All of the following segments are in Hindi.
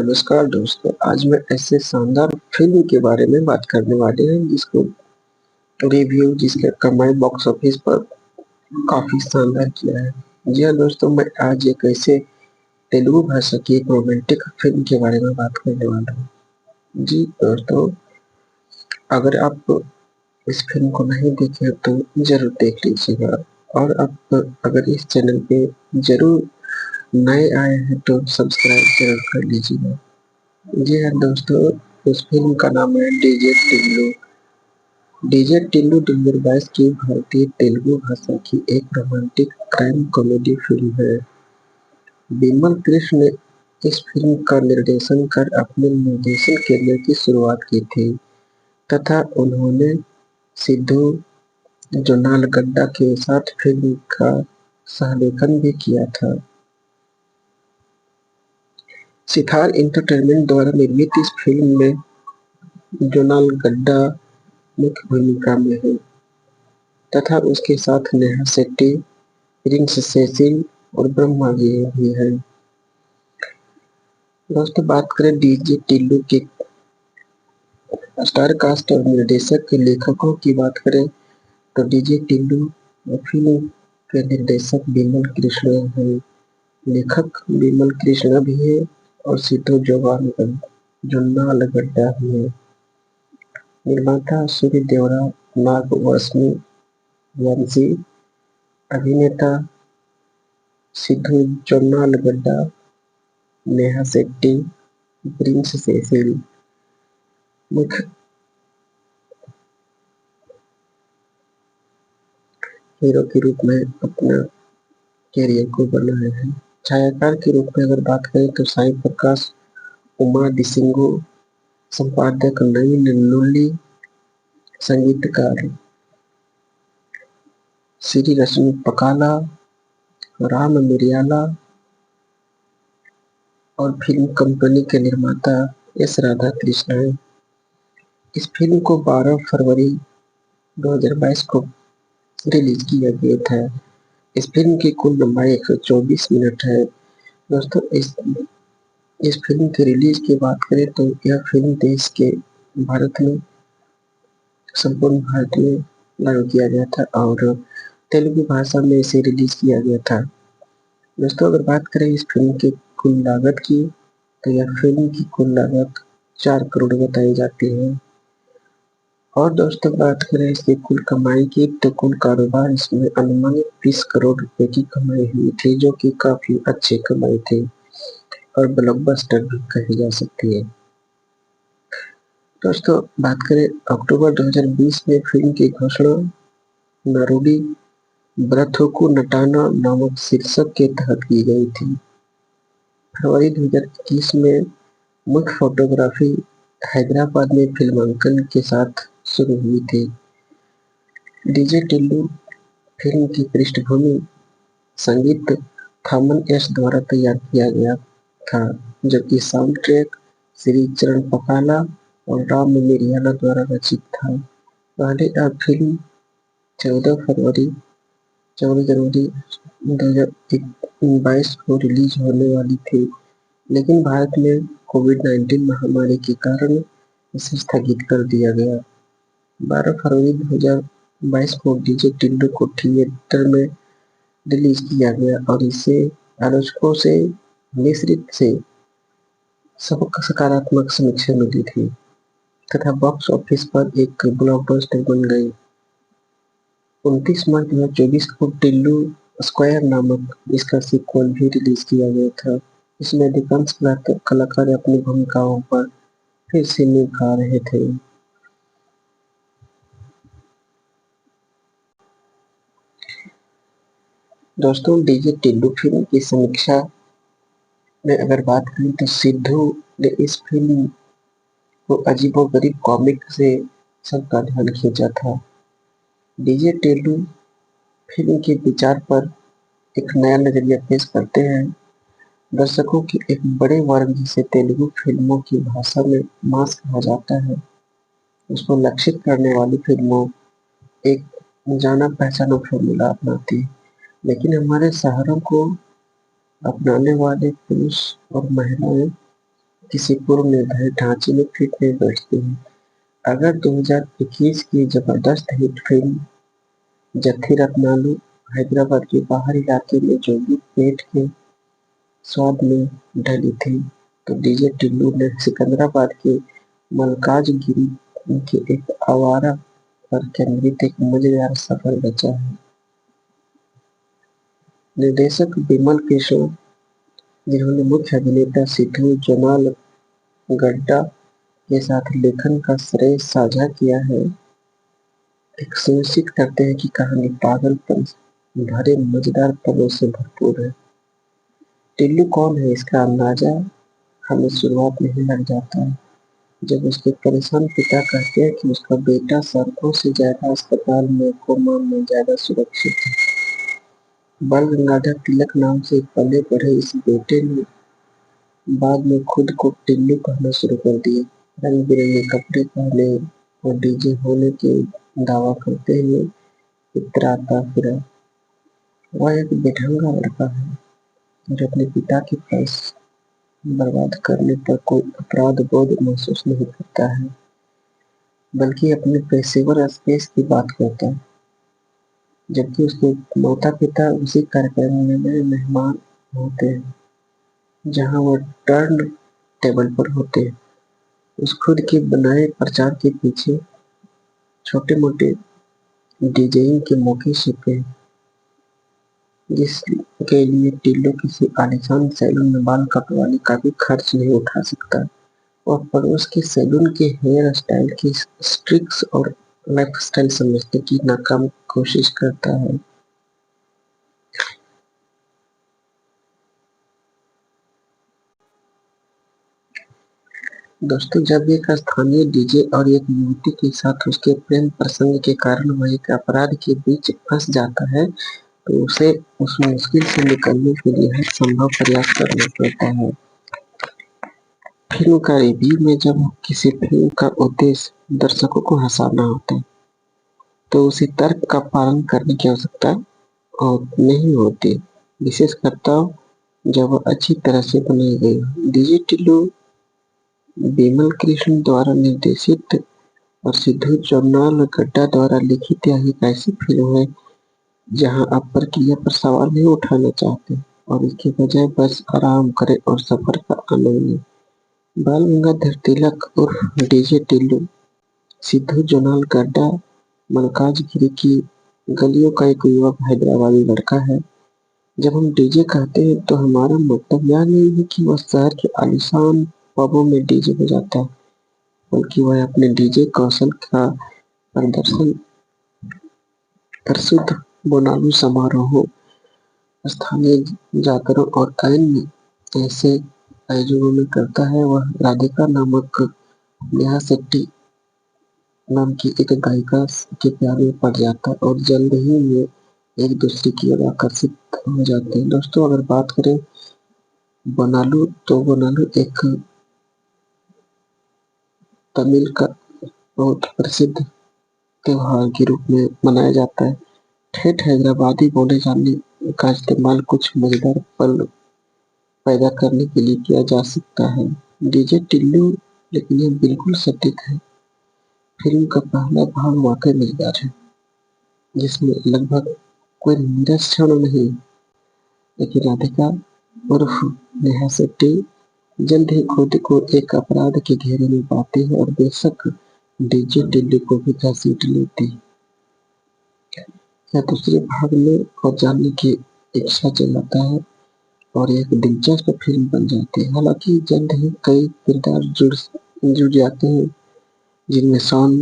नमस्कार दोस्तों, आज मैं ऐसे शानदार फ़िल्म के बारे में बात करने वाले हैं जिसको रिव्यू जिसका कमाई बॉक्स ऑफिस पर काफ़ी शानदार किया है। जी हाँ दोस्तों, मैं आज एक ऐसे तेलुगु भाषा की एक रोमांटिक फ़िल्म के बारे में बात करने वाला हूँ। जी दोस्तों, अगर आप इस फ़िल्म को नहीं देखे हैं तो ज़रूर देख लीजिएगा और आप अगर इस चैनल पे ज़रूर नए आए हैं तो सब्सक्राइब ज़रूर कर लीजिएगा। जी हाँ दोस्तों, उस फ़िल्म का नाम है डीजे टिल्लू। डीजे टिल्लू 2022 की भारतीय तेलुगु भाषा की एक रोमांटिक क्राइम कॉमेडी फ़िल्म है। बिमल कृष्ण ने इस फ़िल्म का निर्देशन कर अपने निर्देशन करियर की शुरुआत की थी तथा उन्होंने सिद्धू जोनालगड्डा के साथ फ़िल्म का सह-लेखन भी किया था। सितार एंटरटेनमेंट द्वारा निर्मित इस फ़िल्म में जोनालगड्डा मुख्य भूमिका में है तथा उसके साथ नेहा शेट्टी, प्रिंस सेसिल और ब्रह्मा जी भी हैं। दोस्तों, बात करें डीजे टिल्लू के स्टार कास्ट और निर्देशक के लेखकों की बात करें तो डीजे टिल्लू फिल्म के निर्देशक बिमल कृष्ण हैं, लेखक बिमल कृष्ण भी है और सिद्धू जोन्नालगड्डा भी है। निर्माता सूर्य देवरा, नागवशमी वंशी, अभिनेता सिद्धू जोन्नालगड्डा, नेहा शेट्टी, प्रिंस सेसिल। मुख्य हीरो के रूप में अपना कैरियर को बनाए हैं। छायाकार के रूप में अगर बात करें तो साई प्रकाश, उमा डिसिंगो, संपादक नवीन लुल्ली, संगीतकार श्री रश्मि पकाला, राम मिरियाला और फिल्म कंपनी के निर्माता एस राधा कृष्ण है। इस फिल्म को 12 फरवरी 2022 को रिलीज किया गया था। इस फिल्म की कुल लंबाई 124 मिनट है। दोस्तों, इस फिल्म की रिलीज की बात करें तो यह फिल्म देश के भारत में संपूर्ण भारत में लागू किया गया था और तेलुगु भाषा में इसे रिलीज किया गया था। दोस्तों, अगर बात करें इस फिल्म की कुल लागत की तो यह फिल्म की कुल लागत 4 करोड़ बताई जाती है। और दोस्तों, बात करें इसकी कुल कमाई की तो कुल कारोबार इसमें अनुमानित 20 करोड़ रुपए की कमाई हुई थी, जो कि काफी अच्छी कमाई थी और ब्लॉकबस्टर भी कही जा सकती है। दोस्तों, बात करें अक्टूबर 2020 में फिल्म की घोषणा नारुडी ब्रथोकु नटाना नामक शीर्षक के तहत की गई थी। फरवरी 2021 में मुख्य फोटोग्राफी हैदराबाद में फिल्मांकन के साथ शुरू हुई थी। डीजे टिल्लू फिल्म की पृष्ठभूमि संगीत थामन एस द्वारा तैयार किया गया था, जबकि साउंड ट्रैक श्री चरण पकाला और राम मिरियाला द्वारा रचित था। पहले यह फिल्म 14 जनवरी 2022 को रिलीज होने वाली थी, लेकिन भारत में कोविड-19 महामारी के कारण इसे स्थगित कर दिया गया। 12 फरवरी 2022 को डीजे टिल्लू को थिएटर में रिलीज किया गया और इसे आलोचकों से मिश्रित से सकारात्मक समीक्षा मिली थी तथा बॉक्स ऑफिस पर एक ब्लॉकबस्टर बन गई। 29 मार्च 2024 को टिल्लू स्क्वायर नामक इसका सीक्वल भी रिलीज किया गया था। इसमें अधिकांश कलाकार अपनी भूमिकाओं पर फिर से निभा रहे थे। दोस्तों, डीजे टिल्लू फिल्म की समीक्षा में अगर बात करें तो सिद्धू ने इस फिल्म को अजीबोगरीब कॉमिक से सबका ध्यान खींचा था। डीजे टिल्लू फिल्म के विचार पर एक नया नजरिया पेश करते हैं। दर्शकों के एक बड़े वर्ग जिसे तेलुगु फिल्मों की भाषा में मास कहा जाता है, उसको लक्षित करने वाली फिल्मों एक जाना पहचाना फॉर्मूला अपनाती है, लेकिन हमारे शहरों को अपनाने वाले पुरुष और महिलाएं किसी पूर्व निर्धारित ढांचे में फिट नहीं बैठती है। अगर 2021 की जबरदस्त हिट फिल्म जत्थी रत्नालू हैदराबाद के बाहरी इलाके में जो भी पेट के स्वाद में ढली थी, तो डीजे टिल्लू ने सिकंदराबाद के मल्काजगिरी के एक आवारा पर केंद्रित एक मजेदार सफर रचा है। निर्देशक बिमल कृष्ण, जिन्होंने मुख्य अभिनेता सिद्धू जोनाल गड्डा के साथ लेखन का श्रेय साझा किया है, एक सुनिश्चित करते हैं कि कहानी पागलपन भरे मजेदार पलों से भरपूर है। टिल्लू कौन है, इसका अंदाजा हमें शुरुआत में ही लग जाता है, जब उसके परेशान पिता कहते हैं कि उसका बेटा सड़कों से ज्यादा अस्पताल में कोमा में ज्यादा सुरक्षित है। बाल गंगाधर तिलक नाम से पले बढ़े इस बेटे ने बाद में खुद को टिल्लू कहना शुरू कर दिया। रंग बिरंगे कपड़े पहने और डीजे होने के दावा करते हुए इतराता फिरा। वह एक बेढंगा लड़का है जो अपने पिता के पैसे बर्बाद करने पर कोई अपराध बोध महसूस नहीं करता है, बल्कि अपने पेशेवर स्पेस की बात करता है, जबकि उसके माता पिता उसी कार्यक्रम में मेहमान होते हैं जहां वह टर्न टेबल पर होते हैं। उस खुद के बनाए प्रचार के पीछे छोटे मोटे डीजेइंग के मौके छिपे हैं, जिसके लिए टिल्लू किसी आलीशान सैलून में बाल कटवाने का भी खर्च नहीं उठा सकता। वह पड़ोस के सैलून के हेयर स्टाइल की ट्रिक्स और लाइफस्टाइल समझने की नाकाम कोशिश करता है। दोस्तों, जब एक स्थानीय डीजे और एक युवती के साथ उसके प्रेम प्रसंग के कारण वह एक अपराध के बीच फंस जाता है, तो उसे उस मुश्किल से निकलने के लिए हर संभव प्रयास करना पड़ता है। फिल्म का रिव्यू में जब किसी फिल्म का उद्देश्य दर्शकों को हंसाना होता है, तो उसे तर्क का पालन करने की आवश्यकता और नहीं होती, विशेषकर तब जब वह अच्छी तरह से बनाई गई हो। डीजे टिल्लू बिमल कृष्ण द्वारा निर्देशित और सिद्धू जोन्नाल गड्डा द्वारा लिखित यह एक ऐसी फिल्म है जहां आप प्रक्रिया पर सवाल नहीं उठाना चाहते और इसके बजाय बस आराम करें और सफर का आनंद लें। बाल गंगाधर तिलक उर्फ डीजे टिल्लू सिद्धू जोनाल गड्डा मल्काजगिरी की गलियों का एक युवक हैदराबादी लड़का है। जब हम डीजे कहते हैं तो हमारा मतलब यह नहीं है कि वह शहर के आलीशान पबों में डीजे बजाता है, बल्कि वह अपने डीजे कौशल का प्रदर्शन प्रसिद्ध बोनालू समारोहों, स्थानीय जागरण और अन्य ऐसे आयोजनों में करता है। वह राधिका नामक नेहा शेट्टी नाम की एक गायिका के प्यार में पड़ जाता है और जल्द ही वे एक दूसरे की ओर आकर्षित हो जाते हैं। दोस्तों, अगर बात करें बोनालू, तो बोनालू एक तमिल का बहुत प्रसिद्ध त्योहार के रूप में मनाया जाता है। ठेठ हैदराबादी बोले जाने का इस्तेमाल कुछ मजेदार पल पैदा करने के लिए किया जा सकता है। डीजे टिल्लू, लेकिन यह बिल्कुल सटीक है। फिल्म का पहला भाग वाकई मजेदार है, जिसमें लगभग कोई नीरस क्षण नहीं, लेकिन राधिका उर्फ नेहा शेट्टी जल्द ही खुद को एक अपराध के घेरे में पाती है और बेशक डीजे टिल्लू को भी घसीट लेती है। यह दूसरे भाग में और जानने की इच्छा जलाता है और एक दिलचस्प फिल्म बन जाती है। हालांकि जल्द ही कई किरदार जुड़ जाते हैं, जिनमें शॉन,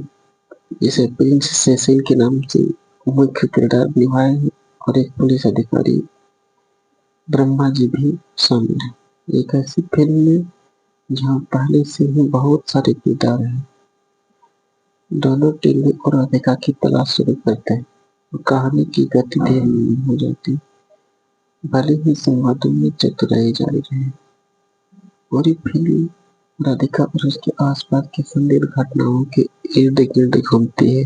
जिसे प्रिंस सेसिल के नाम से मुख्य किरदार निभाए हैं, और एक पुलिस अधिकारी ब्रह्मा जी भी शामिल है। एक ऐसी फिल्म में जहां पहले से ही बहुत सारे किरदार हैं, दोनों टिल्लू और राधिका की तलाश शुरू करते हैं और कहानी की गति धीमी हो जाती है, भले ही संवादों में चतुराई जारी रहे। पूरी फिल्म राधिका और उसके आसपास की संदिग्ध घटनाओं के इर्द गिर्द घूमती है।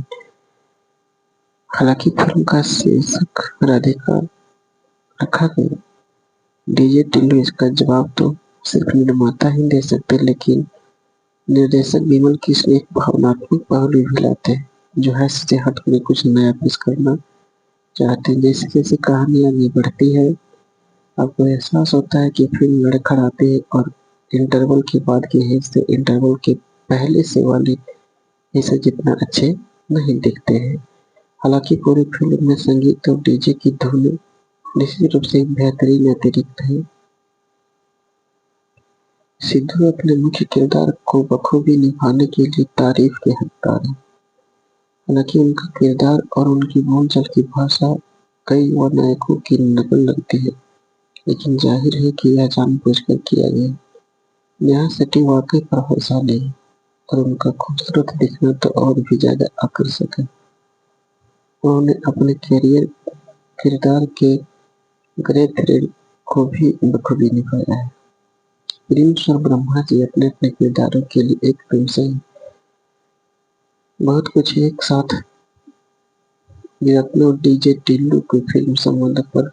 हालांकि फिल्म का शीर्षक राधिका रखा गया, डीजे टिल्लू इसका जवाब तो सिर्फ निर्माता ही दे सकते, लेकिन निर्देशक विमल कृष्ण एक भावनात्मक पहलू भी लाते हैं, जो है से हटकर कुछ नया पेश करना चाहते हैं। जैसे जैसे कहानी आगे बढ़ती है, आपको एहसास होता है कि फिल्म लड़खड़ाते और इंटरवल के बाद के हिस्से इंटरवल के पहले से वाले हिस्से जितना अच्छे नहीं दिखते हैं। हालांकि पूरी फिल्म में संगीत और डीजे की धुन निश्चित रूप से एक बेहतरीन अतिरिक्त है। सिद्धू अपने मुख्य किरदार को बखूबी निभाने के लिए तारीफ के हकदार हैं। हालांकि उनका किरदार और उनकी बोलचाल की भाषा कई युवा नायकों की नकल लगती है, लेकिन जाहिर है कि यह जानबूझकर किया गया। नेहा शेट्टी वाकई प्रभावशाली है और उनका खूबसूरत दिखना तो और भी ज्यादा आकर्षक है। उन्होंने अपने कैरियर किरदार के ग्रे थ्रेड को भी बखूबी निभाया है। प्रिंस और ब्रह्मा जी अपने अपने किरदारों के लिए एक फिल्म से बहुत कुछ एक साथ गिरफ्तार और डीजे टिल्लू की फिल्म संबंध पर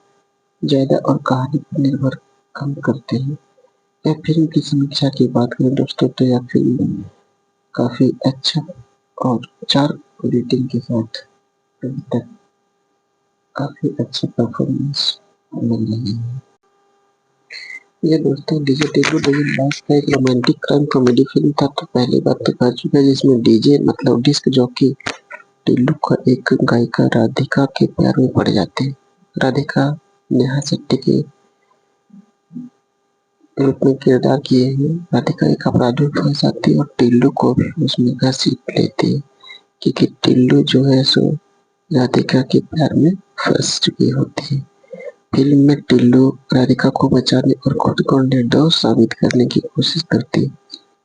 ज्यादा और कहानी पर निर्भर कम करते हैं। यह फिल्म की समीक्षा की बात करें दोस्तों, तो यह फिल्म काफी अच्छा और 4 रेटिंग के साथ अभी तक काफी अच्छा परफॉर्मेंस मिल रही है। ये दोस्तों डीजे टिल्लू 2022 का एक रोमांटिक क्राइम कॉमेडी फिल्म था। तो पहली बात तो कह चुका है, जिसमें डीजे मतलब डिस्क जॉकी टिल्लू का एक गायिका राधिका के प्यार में पड़ जाते हैं। राधिका नेहा शेट्टी के रूप में किरदार किए हैं। राधिका एक अपराधी में फंस जाती है और टिल्लू को भी उसमें घसीट लेती है, क्योंकि टिल्लू जो है सो राधिका के प्यार में फंस चुकी होती है। फिल्म में टिल्लू राधिका को बचाने और खुद को निर्दोष साबित करने की कोशिश करती है।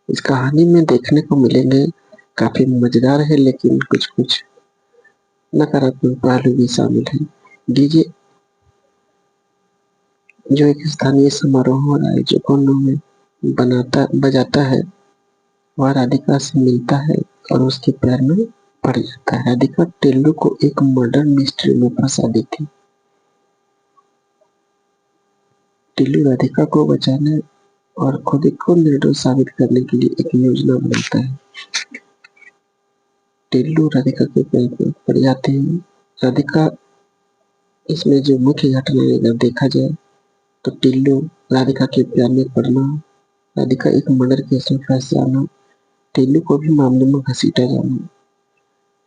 इस कहानी में देखने को मिलेंगे काफी मजेदार है, लेकिन कुछ कुछ नकारात्मक पहलू भी शामिल है। डीजे जो एक स्थानीय समारोह और आयोजकों में बजाता है, वह राधिका से मिलता है और उसके प्यार में पड़ जाता है। राधिका टिल्लू को एक मर्डर मिस्ट्री में फंसा देती। टिल्लू राधिका को बचाने और खुद को निर्दोष साबित करने के लिए एक योजना बनाता है। टिल्लू राधिका के प्यार में पड़ जाते हैं। राधिका इसमें जो मुख्य घटना अगर देखा जाए, तो टिल्लू राधिका के प्यार में पड़ना, राधिका एक मर्डर केस में फंस जाना, टिल्लू को भी मामले में घसीटा जाना,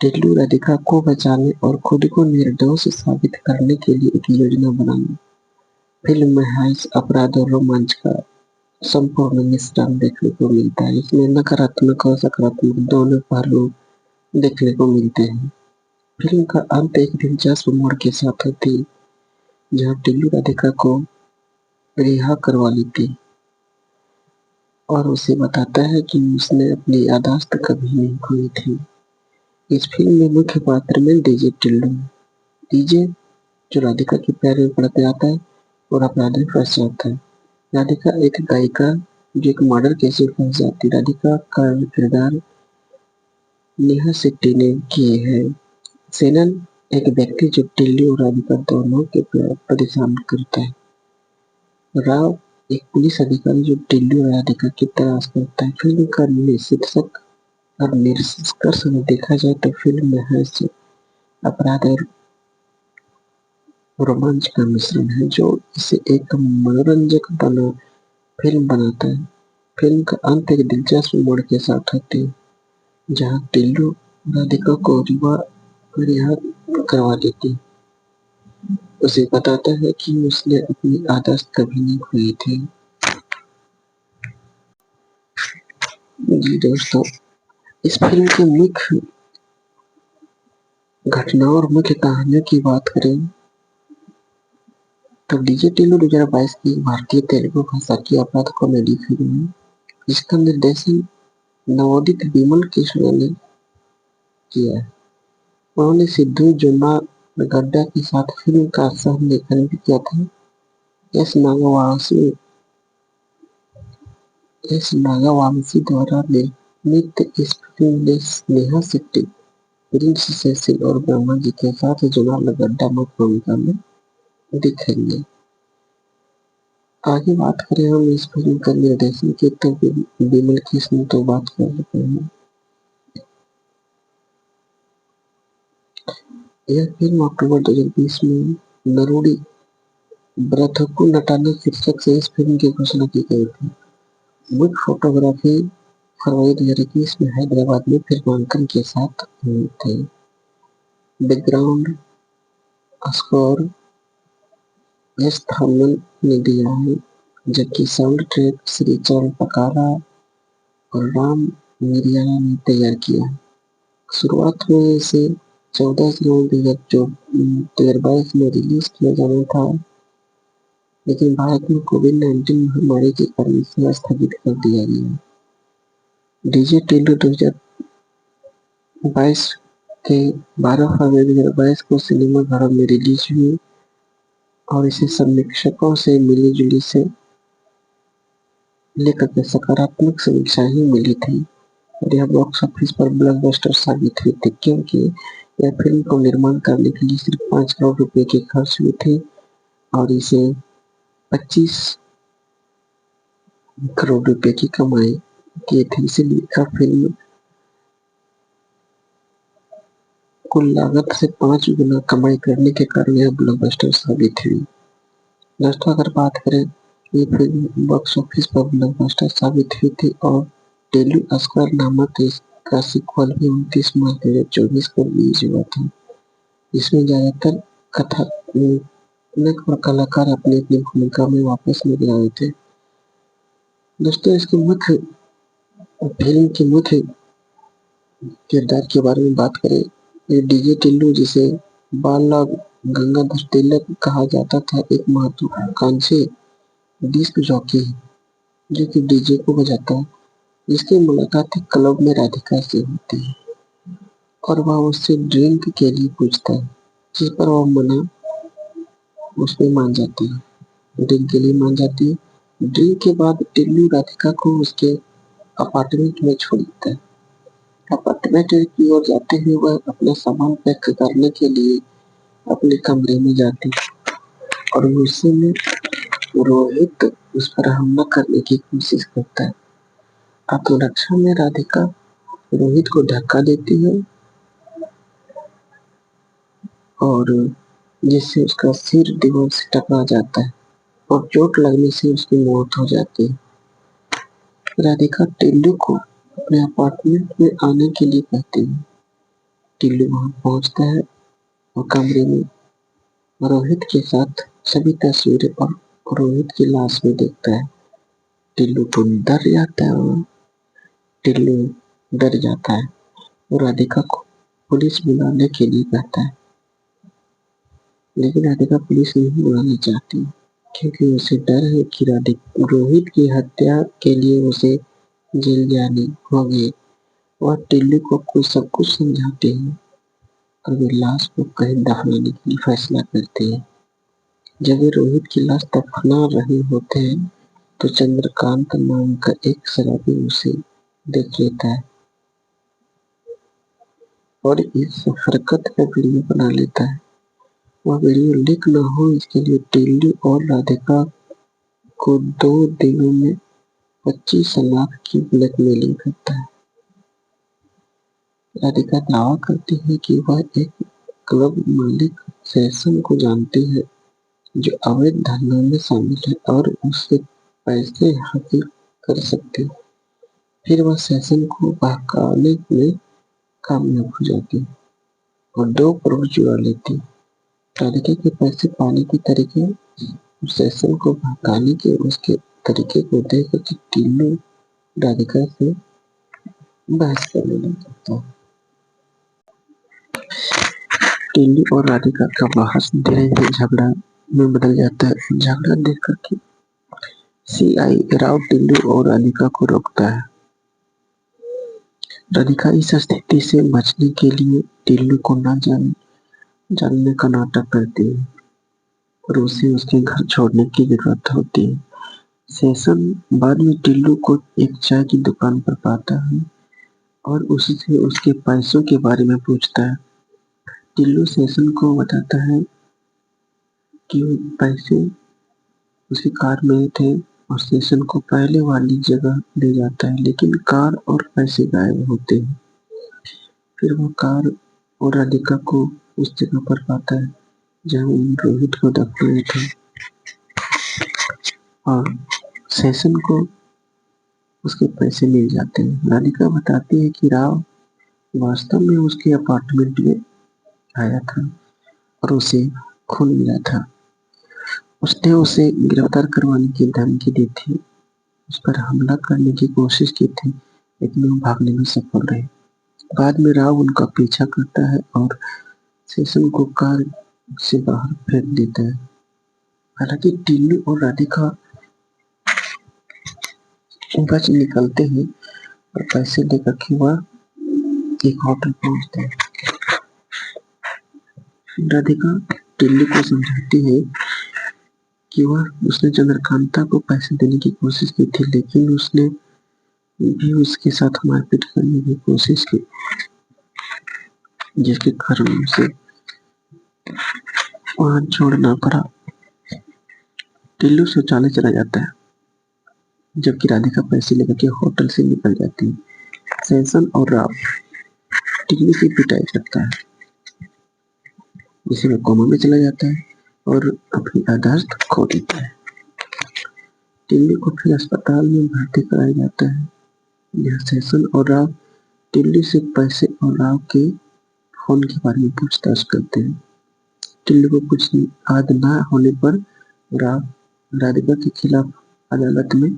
टिल्लू राधिका को बचाने और खुद को निर्दोष साबित करने के लिए एक योजना बनाना। फिल्म में हाइस अपराध और रोमांच का संपूर्ण मिश्रण देखने को मिलता है। इसमें नकारात्मक और सकारात्मक दोनों पहलू देखने को मिलते हैं। फिल्म का अंत एक दिलचस्प मोड़ के साथ होती है, जहां टिल्लू राधिका को रिहा करवा लेती और उसे बताता है कि उसने अपनी याददाश्त कभी नहीं खोई थी। इस फिल्म में मुख्य पात्र में डीजे टिल्लू, डीजे जो राधिका के प्यार में पड़ जाता है और अपराध में फंस जाता है। राधिका एक गायिका जो एक मर्डर केस में फंस जाती है। राधिका का किरदार नेहा शेट्टी ने किए हैं। सेनन एक व्यक्ति जो टिल्लू और राधिका दोनों के प्यार परेशान करता है। राव एक पुलिस अधिकारी जो टिल्लू और राधिका की तलाश करता है। फिल्म का शीर्षक और निष्कर्ष में देखा जाए तो फिल्म में हास्य, अपराध और रोमांच का मिश्रण है, जो इसे एक मनोरंजक फिल्म बनाता है। फिल्म का अंत एक दिलचस्प मोड़ के साथ होती है, जहां टिल्लू राधिका को रिहा करवा देती है। उसे बताता है कि उसने अपनी आदत कभी नहीं खोई थी। जी दोस्तों, इस फिल्म के मुख्य घटनाओं और मुख्य कहानियों की बात करें, तो डीजे टिल्लू 2022 की भारतीय तेलुगु भाषा की अपराध कॉमेडी फिल्म है। इसका निर्देशन नवोदित विमल कृष्ण ने किया है। उन्होंने सिद्धू जोन्नागड्डा के साथ फिल्म का सह लेखन भी किया था। एस नागावांशी द्वारा निर्मित इस फिल्म में नेहा शेट्टी, प्रिंस सेसिल और ब्रह्मा जी के साथ जोनागड्डा मुख्य भूमिका में दिखेंगे। आगे बात करें हम इस फिल्म का निर्देशन की तो विमल कृष्ण तो बात कर चुके हैं। यह फिल्म अक्टूबर 2020 में नरूडी ब्रथक्कू नटाना शीर्षक से इस फिल्म की घोषणा की गई थी। मुख्य फोटोग्राफी फरवरी 2021 में हैदराबाद में फिल्मांकन के साथ हुई थी। बैकग्राउंड स्कोर एस थर्मन ने दिया है, जबकि साउंड ट्रैक श्री चरण पकारा और राम मिरियाला ने तैयार किया है। शुरुआत में इसे 14 जनवरी 2022 में रिलीज किया जाना था, लेकिन भारत में कोविड-19 महामारी के कारण इसे स्थगित कर दिया गया। डीजे टिल्लू 2022 के 12 फरवरी 2022 को सिनेमाघरों में रिलीज हुई और इसे समीक्षकों से मिली-जुली से लेकर के सकारात्मक समीक्षा ही मिली थी और यह बॉक्स ऑफिस पर ब्लॉकबस्टर साबित हुई थी, क्योंकि यह फिल्म को निर्माण करने के लिए सिर्फ 5 करोड़ रुपए की खर्च हुई थी और इसे 25 करोड़ रुपए की कमाई की थी। इसलिए यह फिल्म कुल लागत से 5 गुना कमाई करने के कारण यह ब्लॉकबस्टर साबित हुई। दोस्तों, अगर बात करें, ये फिल्म बॉक्स ऑफिस पर ब्लॉकबस्टर साबित हुई थी और टेलू स्क्वायर नामक इसका सीक्वल भी 29 मार्च 2024 को रिलीज हुआ था। इसमें ज्यादातर कथानक और कलाकार अपनी अपनी भूमिका में वापस नजर आए थे। दोस्तों, इसके फिल्म के मुख्य किरदार के बारे में बात करें, ये डीजे टिल्लू, जिसे बाल गंगाधर तिलक कहा जाता था, एक महत्वाकांक्षी डिस्क जॉकी है जो कि डीजे को बजाता है। इसकी मुलाकात एक क्लब में राधिका से होती है और वह उससे ड्रिंक के लिए पूछता है, जिस पर वह उसमें मान जाती है, ड्रिंक के लिए मान जाती है। ड्रिंक के बाद टिल्लू राधिका को उसके अपार्टमेंट में छोड़ देता है। अपार्टमेंट की ओर जाते हुए वह अपना सामान पैक करने के लिए अपने कमरे में जाती है और गुस्से में रोहित उस पर हमला करने की कोशिश करता है। आत्मरक्षा में राधिका रोहित को धक्का देती है और जिससे उसका सिर दीवार से टकरा जाता है और चोट लगने से उसकी मौत हो जाती है। राधिका टिल्लू को अपने अपार्टमेंट में आने के लिए कहती है। टिल्लू वहां पहुंचता है और कमरे में रोहित के साथ सभी तस्वीरें और रोहित की लाश में देखता है। टिल्लू तो डर जाता है और टिल्लू डर जाता है और राधिका को पुलिस बुलाने के लिए कहता है, लेकिन राधिका पुलिस नहीं बुलाना चाहती क्योंकि उसे डर है कि रोहित की हत्या के लिए उसे जेल जानी होगी। वह टिल्लू को सब कुछ समझाती है और वे लाश को कहीं दफनाने के लिए फैसला करते हैं। जब वे रोहित की लाश दफना रहे होते हैं तो चंद्रकांत नाम का एक शराबी उसे देख लेता है और इस हरकत का वीडियो बना लेता है। वह वीडियो लीक न हो इसके लिए टिल्लू और राधिका को 2 दिनों में 25 लाख की ब्लैकमेलिंग करता है। राधिका दावा करती है कि वह एक क्लब मालिक सेशन को जानती है जो अवैध धंधों में शामिल है और उससे पैसे हासिल कर सकती है। फिर वह सेशन को बहकाने में कामयाब हो जाती है और 2 करोड़ चुरा लेती है। राधिका के पैसे पाने के तरीके और सेशन को बहकाने के उसके तरीके को देख कर टिल्लू राधिका से बहस करने लग जाता है। टिल्लू और राधिका का बहस धीरे धीरे झगड़ा में बदल जाता है। झगड़ा देख करके सीआई राव टिल्लू और राधिका को रोकता है। राधिका इस स्थिति से बचने के लिए टिल्लू को न जानने का नाटक करती है और उसे उसके घर छोड़ने की जरूरत होती है। सेशन बाद में टिल्लू को एक चाय की दुकान पर पाता है और उससे उसके पैसों के बारे में पूछता है। टिल्लू सेशन को बताता है कि पैसे उसकी कार में थे और स्टेशन को पहले वाली जगह ले जाता है, लेकिन कार और पैसे गायब होते हैं। फिर वो कार और राधिका को उस जगह पर पाता है जहाँ वो रोहित को दफनाया था, और सेशन को उसके पैसे मिल जाते हैं। राधिका बताती है कि राव वास्तव में उसके अपार्टमेंट में आया था और उसे खून मिला था। उसने उसे गिरफ्तार करवाने की धमकी दी थी, उस पर हमला करने की कोशिश की थी, लेकिन वो भागने में सफल रहे। बाद में राव उनका पीछा करता है और सेशन को कार से बाहर फेंक देता है। हालांकि टिल्लू और राधिका बच निकलते हैं और पैसे लेकर के वह एक होटल पहुंचते हैं। राधिका टिल्लू को समझाती है कि वह उसने चंद्रकांता को पैसे देने की कोशिश की थी, लेकिन उसने भी उसके साथ मारपीट करने की कोशिश की, जिसके कारण उसे वहां छोड़ना पड़ा। टिल्लू शौचालय चला जाता है, जबकि राधिका पैसे लेकर के होटल से निकल जाती है। सेशन और राव टिल्लू की पिटाई करता है, जिसे वह कोमा में चला जाता है और अपनी याददाश्त खो देता है। टिल्लू को फिर अस्पताल में भर्ती कराया जाता है, जहाँ सेशन और राव टिल्लू से पैसे और राव के फोन के बारे में पूछताछ करते हैं। टिल्लू को कुछ याद न होने पर राव राधिका के खिलाफ अदालत में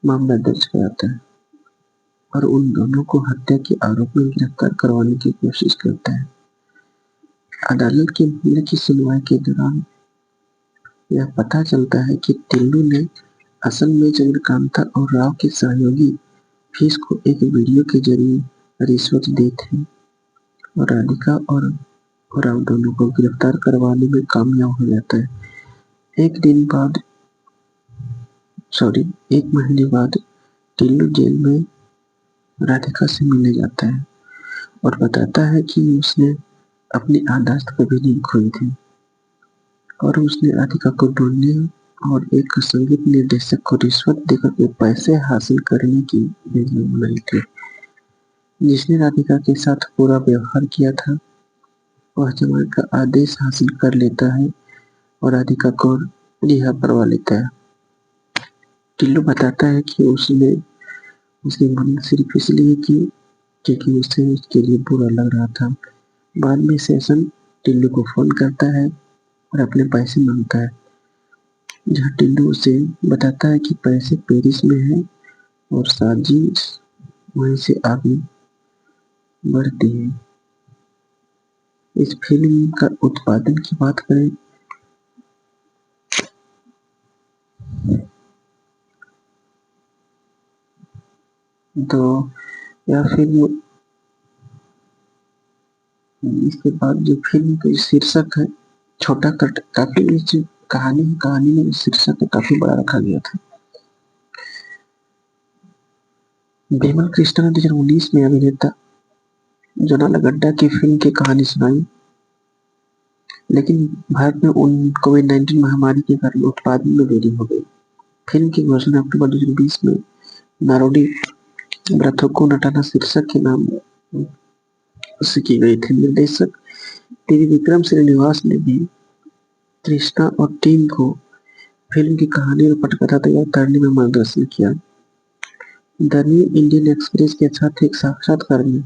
मामला दर्ज कराता है और उन दोनों को हत्या के आरोप में गिरफ्तार करवाने की कोशिश करता है। अदालत के मामले की सुनवाई के दौरान यह पता चलता है कि टिल्लू ने असल में चंद्रकांता और राव के सहयोगी फीस को एक वीडियो के जरिए रिश्वत दी थी, और राधिका और राव दोनों को गिरफ्तार करवाने में कामयाब हो जाता है। एक महीने बाद टिल्लू जेल में राधिका से मिलने जाता है और बताता है कि उसने अपनी याददाश्त कभी नहीं खोई थी और उसने राधिका को ढूंढने और एक संगीत निर्देशक को रिश्वत देकर के पैसे हासिल करने की योजना बनाई थी। जिसने राधिका के साथ बुरा व्यवहार किया था, वह जमानत का आदेश हासिल कर लेता है और राधिका को रिहा करवा लेता है। टिल्लू बताता है कि उसने उसकी मदद सिर्फ इसलिए की क्योंकि उसे उसके लिए बुरा लग रहा था। बाद में सेशन टिल्लू को फोन करता है और अपने पैसे मांगता है, जहाँ टिल्लू उसे बताता है कि पैसे पेरिस में है और साजिश वहीं से आगे बढ़ती है। इस फिल्म का उत्पादन की बात करें तो यह फिल्म, इसके बाद जो फिल्म का शीर्षक है छोटा कट, काफी कहानी में शीर्षक काफी बड़ा रखा गया था। बिमल कृष्णा ने 2019 में अभिनेता जोनाल गड्ढा की फिल्म की कहानी सुनाई, लेकिन भारत में कोविड-19 महामारी के कारण उत्पादन में देरी हो गई। फिल्म की घोषणा अक्टूबर 2020 में नारोडी ब्राथोको नटाना शीर्षक के नाम से की गई थी। निर्देशक त्रिविक्रम श्रीनिवास ने भी तृष्णा और टीम को फिल्म की कहानी और पटकथा तैयार करने में मार्गदर्शन किया। द न्यू इंडियन एक्सप्रेस के साथ एक साक्षात्कार में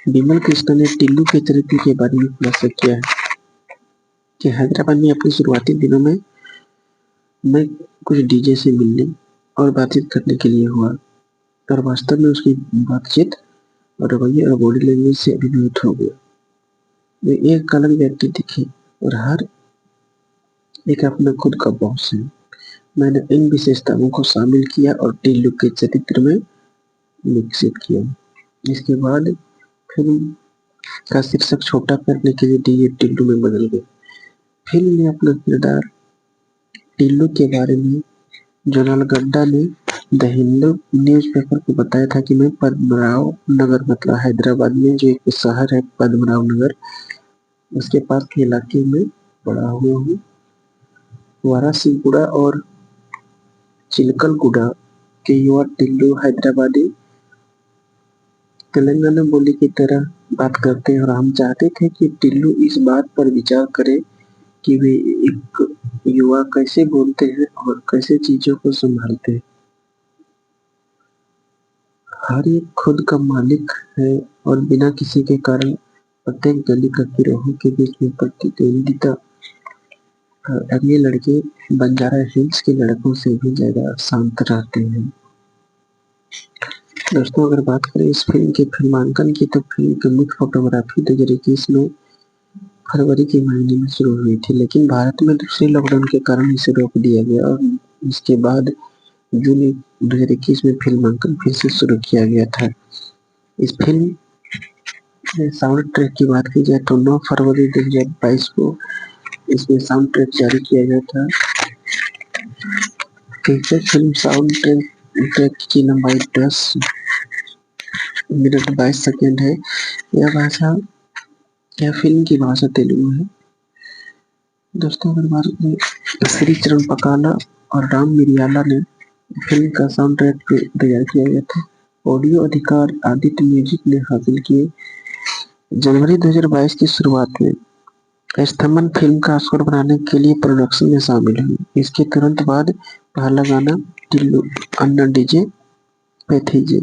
बिमल कृष्णा ने टिल्लू के चरित्र के बारे में खुलासा किया है कि हैदराबाद में अपने शुरुआती दिनों में मैं कुछ डीजे से मिलने और बातचीत करने के लिए हुआ, और वास्तव में उसकी बातचीत और रवैये और बॉडी लैंग्वेज से अभिभूत हो गया। वे एक अलग व्यक्ति दिखे और हर एक अपना खुद का बॉस है। मैंने इन विशेषताओं को शामिल किया और टिल्लू के चरित्र में विकसित किया। इसके बाद फिल्म का शीर्षक छोटा करने के लिए डीजे टिल्लू में बदल गया। फिल्म में अपना किरदार टिल्लू के बारे में जोनाल गड्ढा ने द हिंदू न्यूज़पेपर को बताया था कि मैं पद्मनाभ नगर, मतलब हैदराबाद में जो एक शहर है पद्मनाभ नगर, उसके पास के इलाके में बड़ा हुआ हूँ वारासीगुड़ा और चिलकलगुड़ा के युवा टिल्लू हैदराबादी तेलंगाना बोली की तरह बात करते हैं और हम चाहते थे कि टिल्लू इस बात पर विचार करे कि वे एक युवा कैसे बोलते हैं और कैसे चीजों को संभालते हैं। हर एक खुद का मालिक है और बिना किसी के कारण प्रत्येक गली का गिरोहों के बीच में प्रतिद्वंदिता। अब ये लड़के बंजारा हिल्स के लड़कों से भी ज्यादा शांत रहते हैं। दोस्तों, अगर बात करें इस फिल्म के फिल्मांकन की, तो फिल्म की मुख्य फोटोग्राफी 2021 में फरवरी के महीने में शुरू हुई थी, लेकिन भारत में दूसरे लॉकडाउन के कारण इसे रोक दिया गया और इसके बाद जून 2021 में फिल्मांकन फिर से शुरू किया गया था। इस फिल्म में साउंड ट्रैक की बात की जाए तो 9 फरवरी 2022 को इसमें साउंड ट्रैक जारी किया गया था। फिल्म साउंड ट्रैक की लंबाई 10 मिनट 22 सेकेंड है। यह फिल्म की भाषा तेलुगु है। दोस्तों, अगर बात करें श्री चरण पकाला और राम मिरियाला ने फिल्म का साउंड ट्रैक तैयार किया गया था। ऑडियो अधिकार आदित्य म्यूजिक ने हासिल किए। जनवरी 2022 की शुरुआत में स्थमन फिल्म का स्कोर बनाने के लिए प्रोडक्शन में शामिल हुई। इसके तुरंत बाद पहला गाना टिल्लू अन्ना डीजे पैथीजे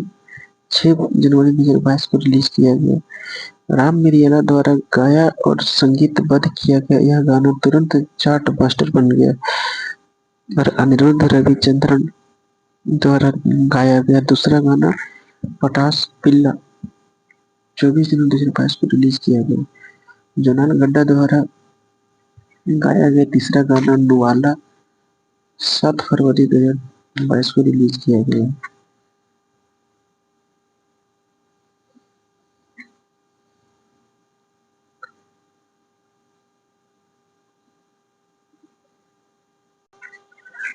6 जनवरी 2022 को रिलीज किया गया। राम मिरियाला द्वारा गाया और संगीतबद्ध किया गया यह गाना तुरंत चार्ट बस्टर बन गया और अनिरुद्ध रविचंद्रन द्वारा गाया गया दूसरा गाना पटास पिल्ला 24 जनवरी 2022 को रिलीज किया गया। जोनाल गड्डा द्वारा गाया गया तीसरा गाना नुवाला 7 फरवरी 2022 को रिलीज किया गया।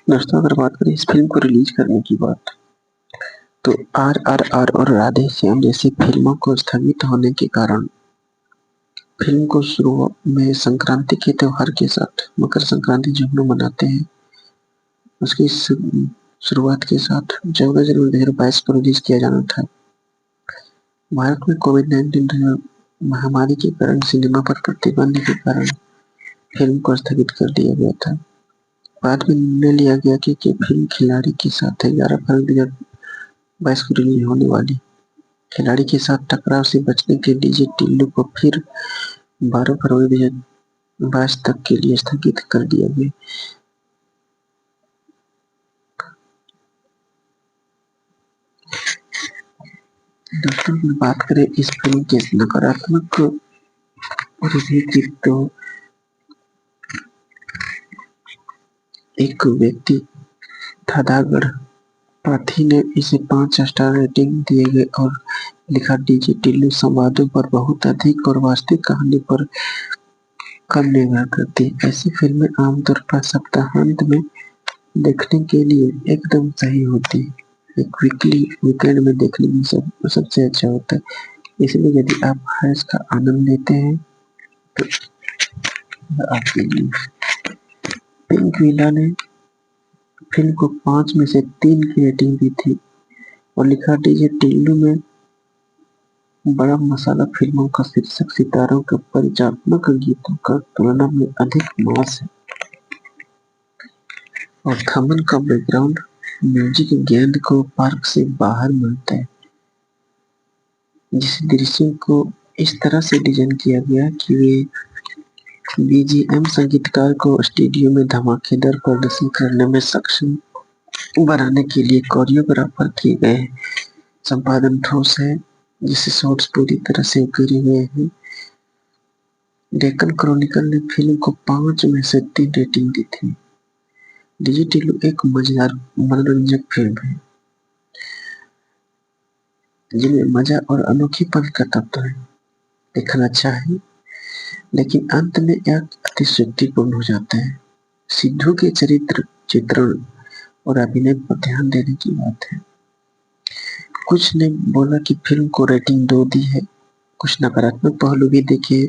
दोस्तों, अगर बात करें इस फिल्म को रिलीज करने की बात, तो RRR और राधे श्याम जैसी फिल्मों को स्थगित होने के कारण फिल्म को शुरू में संक्रांति के त्योहार के साथ मकर संक्रांति जो हम लोग मनाते हैं उसकी शुरुआत के साथ 14 जनवरी 2022 को रिलीज किया जाना था। भारत में कोविड-19 महामारी के कारण सिनेमा पर प्रतिबंध के कारण फिल्म को स्थगित कर दिया गया था। बाद में निर्णय लिया गया कि फिल्म खिलाड़ी के साथ 11 फरवरी 2022 को रिलीज होने वाली। खिलाड़ी के साथ टकराव से बचने के डीजे टिल्लू को फिर 12 फरवरी 2022 तक के लिए स्थगित कर दिया गया। दोस्तों, बात करें इस फिल्म के नकारात्मक रिव्यू की, तो एक व्यक्ति थादागढ़ पाथी ने इसे 5 स्टार रेटिंग दिए गए और लिखा डीजे टिल्लू संवादों पर बहुत अधिक और वास्तविक कहानी पर कम निर्भर करती है। ऐसी फिल्में आमतौर पर सप्ताहांत में देखने के लिए एकदम सही होती है। एक वीकेंड में देखने में सबसे अच्छा होता है। इसलिए यदि आप हर्ष का आनंद लेते हैं तो आपके लिए। पिंक विला ने फिल्म को 5 में से 3 की रेटिंग दी थी और लिखा डीजे टिल्लू में बड़ा मसाला फिल्मों का शीर्षक सितारों के परिचालनात्मक गीतों का तुलना में अधिक मास है और थमन का बैकग्राउंड म्यूजिक गेंद को पार्क से बाहर मिलता है, जिस दृश्यों को इस तरह से डिजाइन किया गया कि वे बीजीएम संगीतकार को स्टूडियो में धमाकेदार प्रदर्शन करने में सक्षम बनाने के लिए कोरियोग्राफर किए गए हैं। संपादन ठोस है, जिससे शॉट्स पूरी तरह से उकेरे हुए हैं। डेक्कन क्रॉनिकल ने फिल्म को 5 में से 3 रेटिंग दी थी। डीजे टिल्लू एक मजेदार मनोरंजक फिल्म है जिनमें मजा और अनोखीपन का तत्व है। देखना अच्छा है, लेकिन अंत में यह अतिशयोक्तिपूर्ण हो जाता है। सिद्धू के चरित्र चित्रण और अभिनय पर ध्यान देने की बात है। कुछ ने बोला कि फिल्म को रेटिंग 2 दी है, कुछ नकारात्मक पहलू भी देखे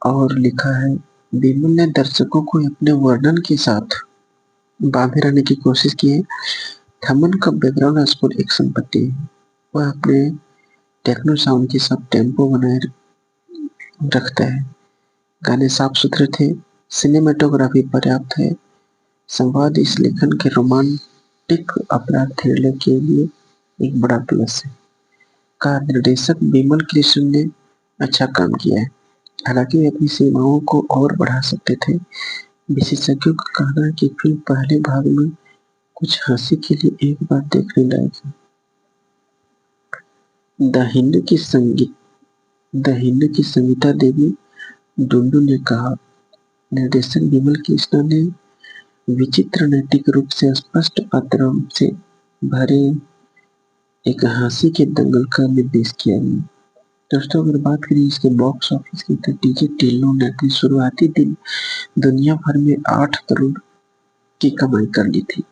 और लिखा है। बिमल ने दर्शकों को अपने वर्णन के साथ बांधे रहने की कोशिश की है। थमन का बैकग्राउंड स्कोर एक संपत्ति है। वह अपने टेक्नो साउंड के साथ टेम्पो बनाए रखता है। गाने साफ सुथरे थे, सिनेमेटोग्राफी पर्याप्त है, संवाद इस लेखन के रोमांटिक अपराध थ्रिलर के लिए एक बड़ा प्लस है। का निर्देशक बिमल कृष्ण ने अच्छा काम किया है, हालांकि वे अपनी सीमाओं को और बढ़ा सकते थे। विशेषज्ञों का कहना है कि फिल्म पहले भाग में कुछ हंसी के लिए एक बार देखने लायक है। द हिंदू की संगीता देवी डुंडू ने कहा, निर्देशक बिमल कृष्णा ने विचित्र नैतिक रूप से स्पष्ट पात्रों से भरे एक हंसी के दंगल का निर्देश किया गया। दोस्तों, अगर बात करें इसके बॉक्स ऑफिस की तो डीजे टिल्लू ने अपने शुरुआती दिन दुनिया भर में 8 करोड़ की कमाई कर ली थी,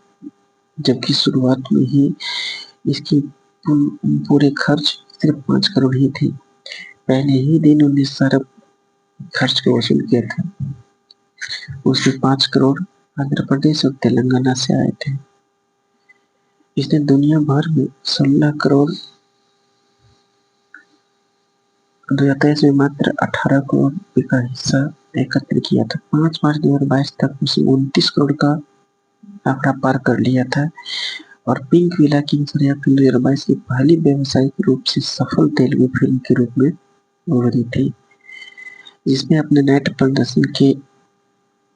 जबकि शुरुआत में ही इसकी पूरे खर्च सिर्फ 5 करोड़ ही थे। पहले ही दिन उन्हें सारा खर्च को वसूल किया था। उसमें 5 करोड़ आंध्र प्रदेश और तेलंगाना से आए थे। इसने दुनिया भर में 16 करोड़ 2023 में मात्र 18 करोड़ रुपए का हिस्सा एकत्र किया था। 5 मार्च 2022 तक उसने 29 करोड़ का आंकड़ा पार कर लिया था और पिंक विला की फिल्म 2022 की पहली व्यावसायिक रूप से सफल तेलुगु फिल्म के रूप में उभरी थी, जिसमें अपने नेट प्रदर्शन के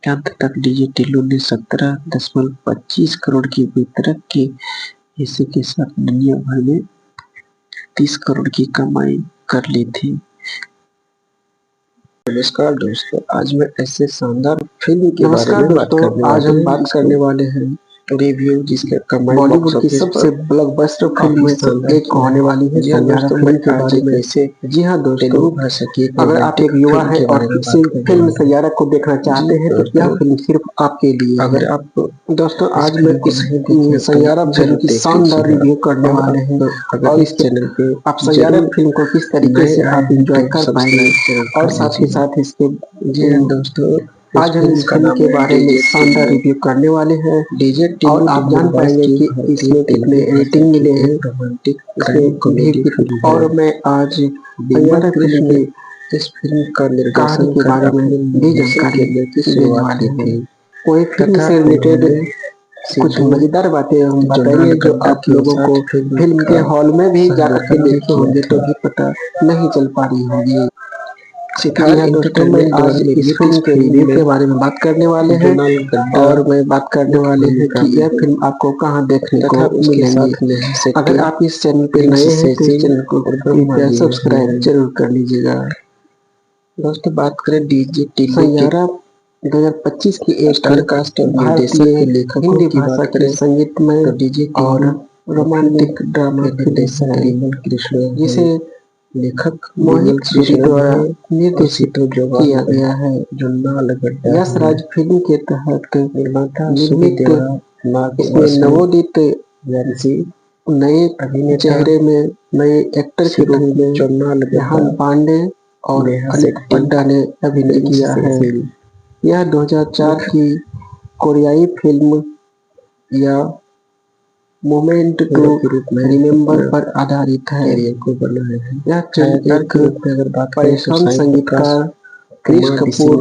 अंत तक डीजे टिल्लू ने 17.25 करोड़ की वितरक के हिस्से के साथ दुनिया भर में 30 करोड़ की कमाई कर ली थी। नमस्कार दोस्तों, आज मैं ऐसे शानदार फिल्म के बारे में बात करने वाले हैं। रिव्यू जिसके कमाई बॉलीवुड की सबसे ब्लॉकबस्टर फिल्म में से एक होने वाली है सैयारा फिल्म के बारे में। जी हाँ दोस्तों, भाषा की अगर आप एक युवा है और फिल्म सैयारा को देखना चाहते हैं तो यह फिल्म सिर्फ आपके लिए। अगर आप दोस्तों, आज मैं इस सैयारा फिल्म की शानदार रिव्यू करने वाले हैं और इस चैनल पे आप सैयारा फिल्म को किस तरीके से आप एंजॉय कर पाएंगे और साथ ही साथ इसके जी हाँ दोस्तों, आज हम इस फिल्म के बारे में शानदार रिव्यू करने वाले हैं डीजे और आप जान पाएंगे कि इसमें कितने रेटिंग मिले हैं रोमांटिक और मैं आज सैयारा फिल्म के इस फिल्म का निर्देशन के बारे में भी जानकारी देने वाले हैं। कोई फिल्म से रिलेटेड कुछ मजेदार बातें हम बताएंगे जो आप लोगों को फिल्म के हॉल में भी जाकर के देखे होंगे तो भी पता नहीं चल पा रही होगी। दोस्तों, मैं आज इस फिल्म के रिव्यू के बारे में बात करने वाले हैं और मैं बात करने वाले हैं कि यह फिल्म आपको कहाँ देखने को मिलेंगी। अगर आप इस चैनल पे नए हैं तो इस चैनल को कृपया सब्सक्राइब जरूर कर लीजिएगा। दोस्तों, बात करें डीजे सैयारा 2025 की एक भारतीय हिंदी भाषा के संगीतमय डीजे और रोमांटिक ड्रामा फिल्म है, जिसे लेखक मोहित सूरी द्वारा निर्देशित किया गया है। यश राज फिल्म के तहत निर्मित इसमें नवोदित नए चेहरे में नए एक्टर के रूप में रेहान पांडे और अनिक टिड्डा ने अभिनय किया है। यह 2004 की कोरियाई फिल्म या मोमेंट टू रिमेम्बर पर आधारित है। यह फिल्म एक परिश्रम संगीतकार क्रिश कपूर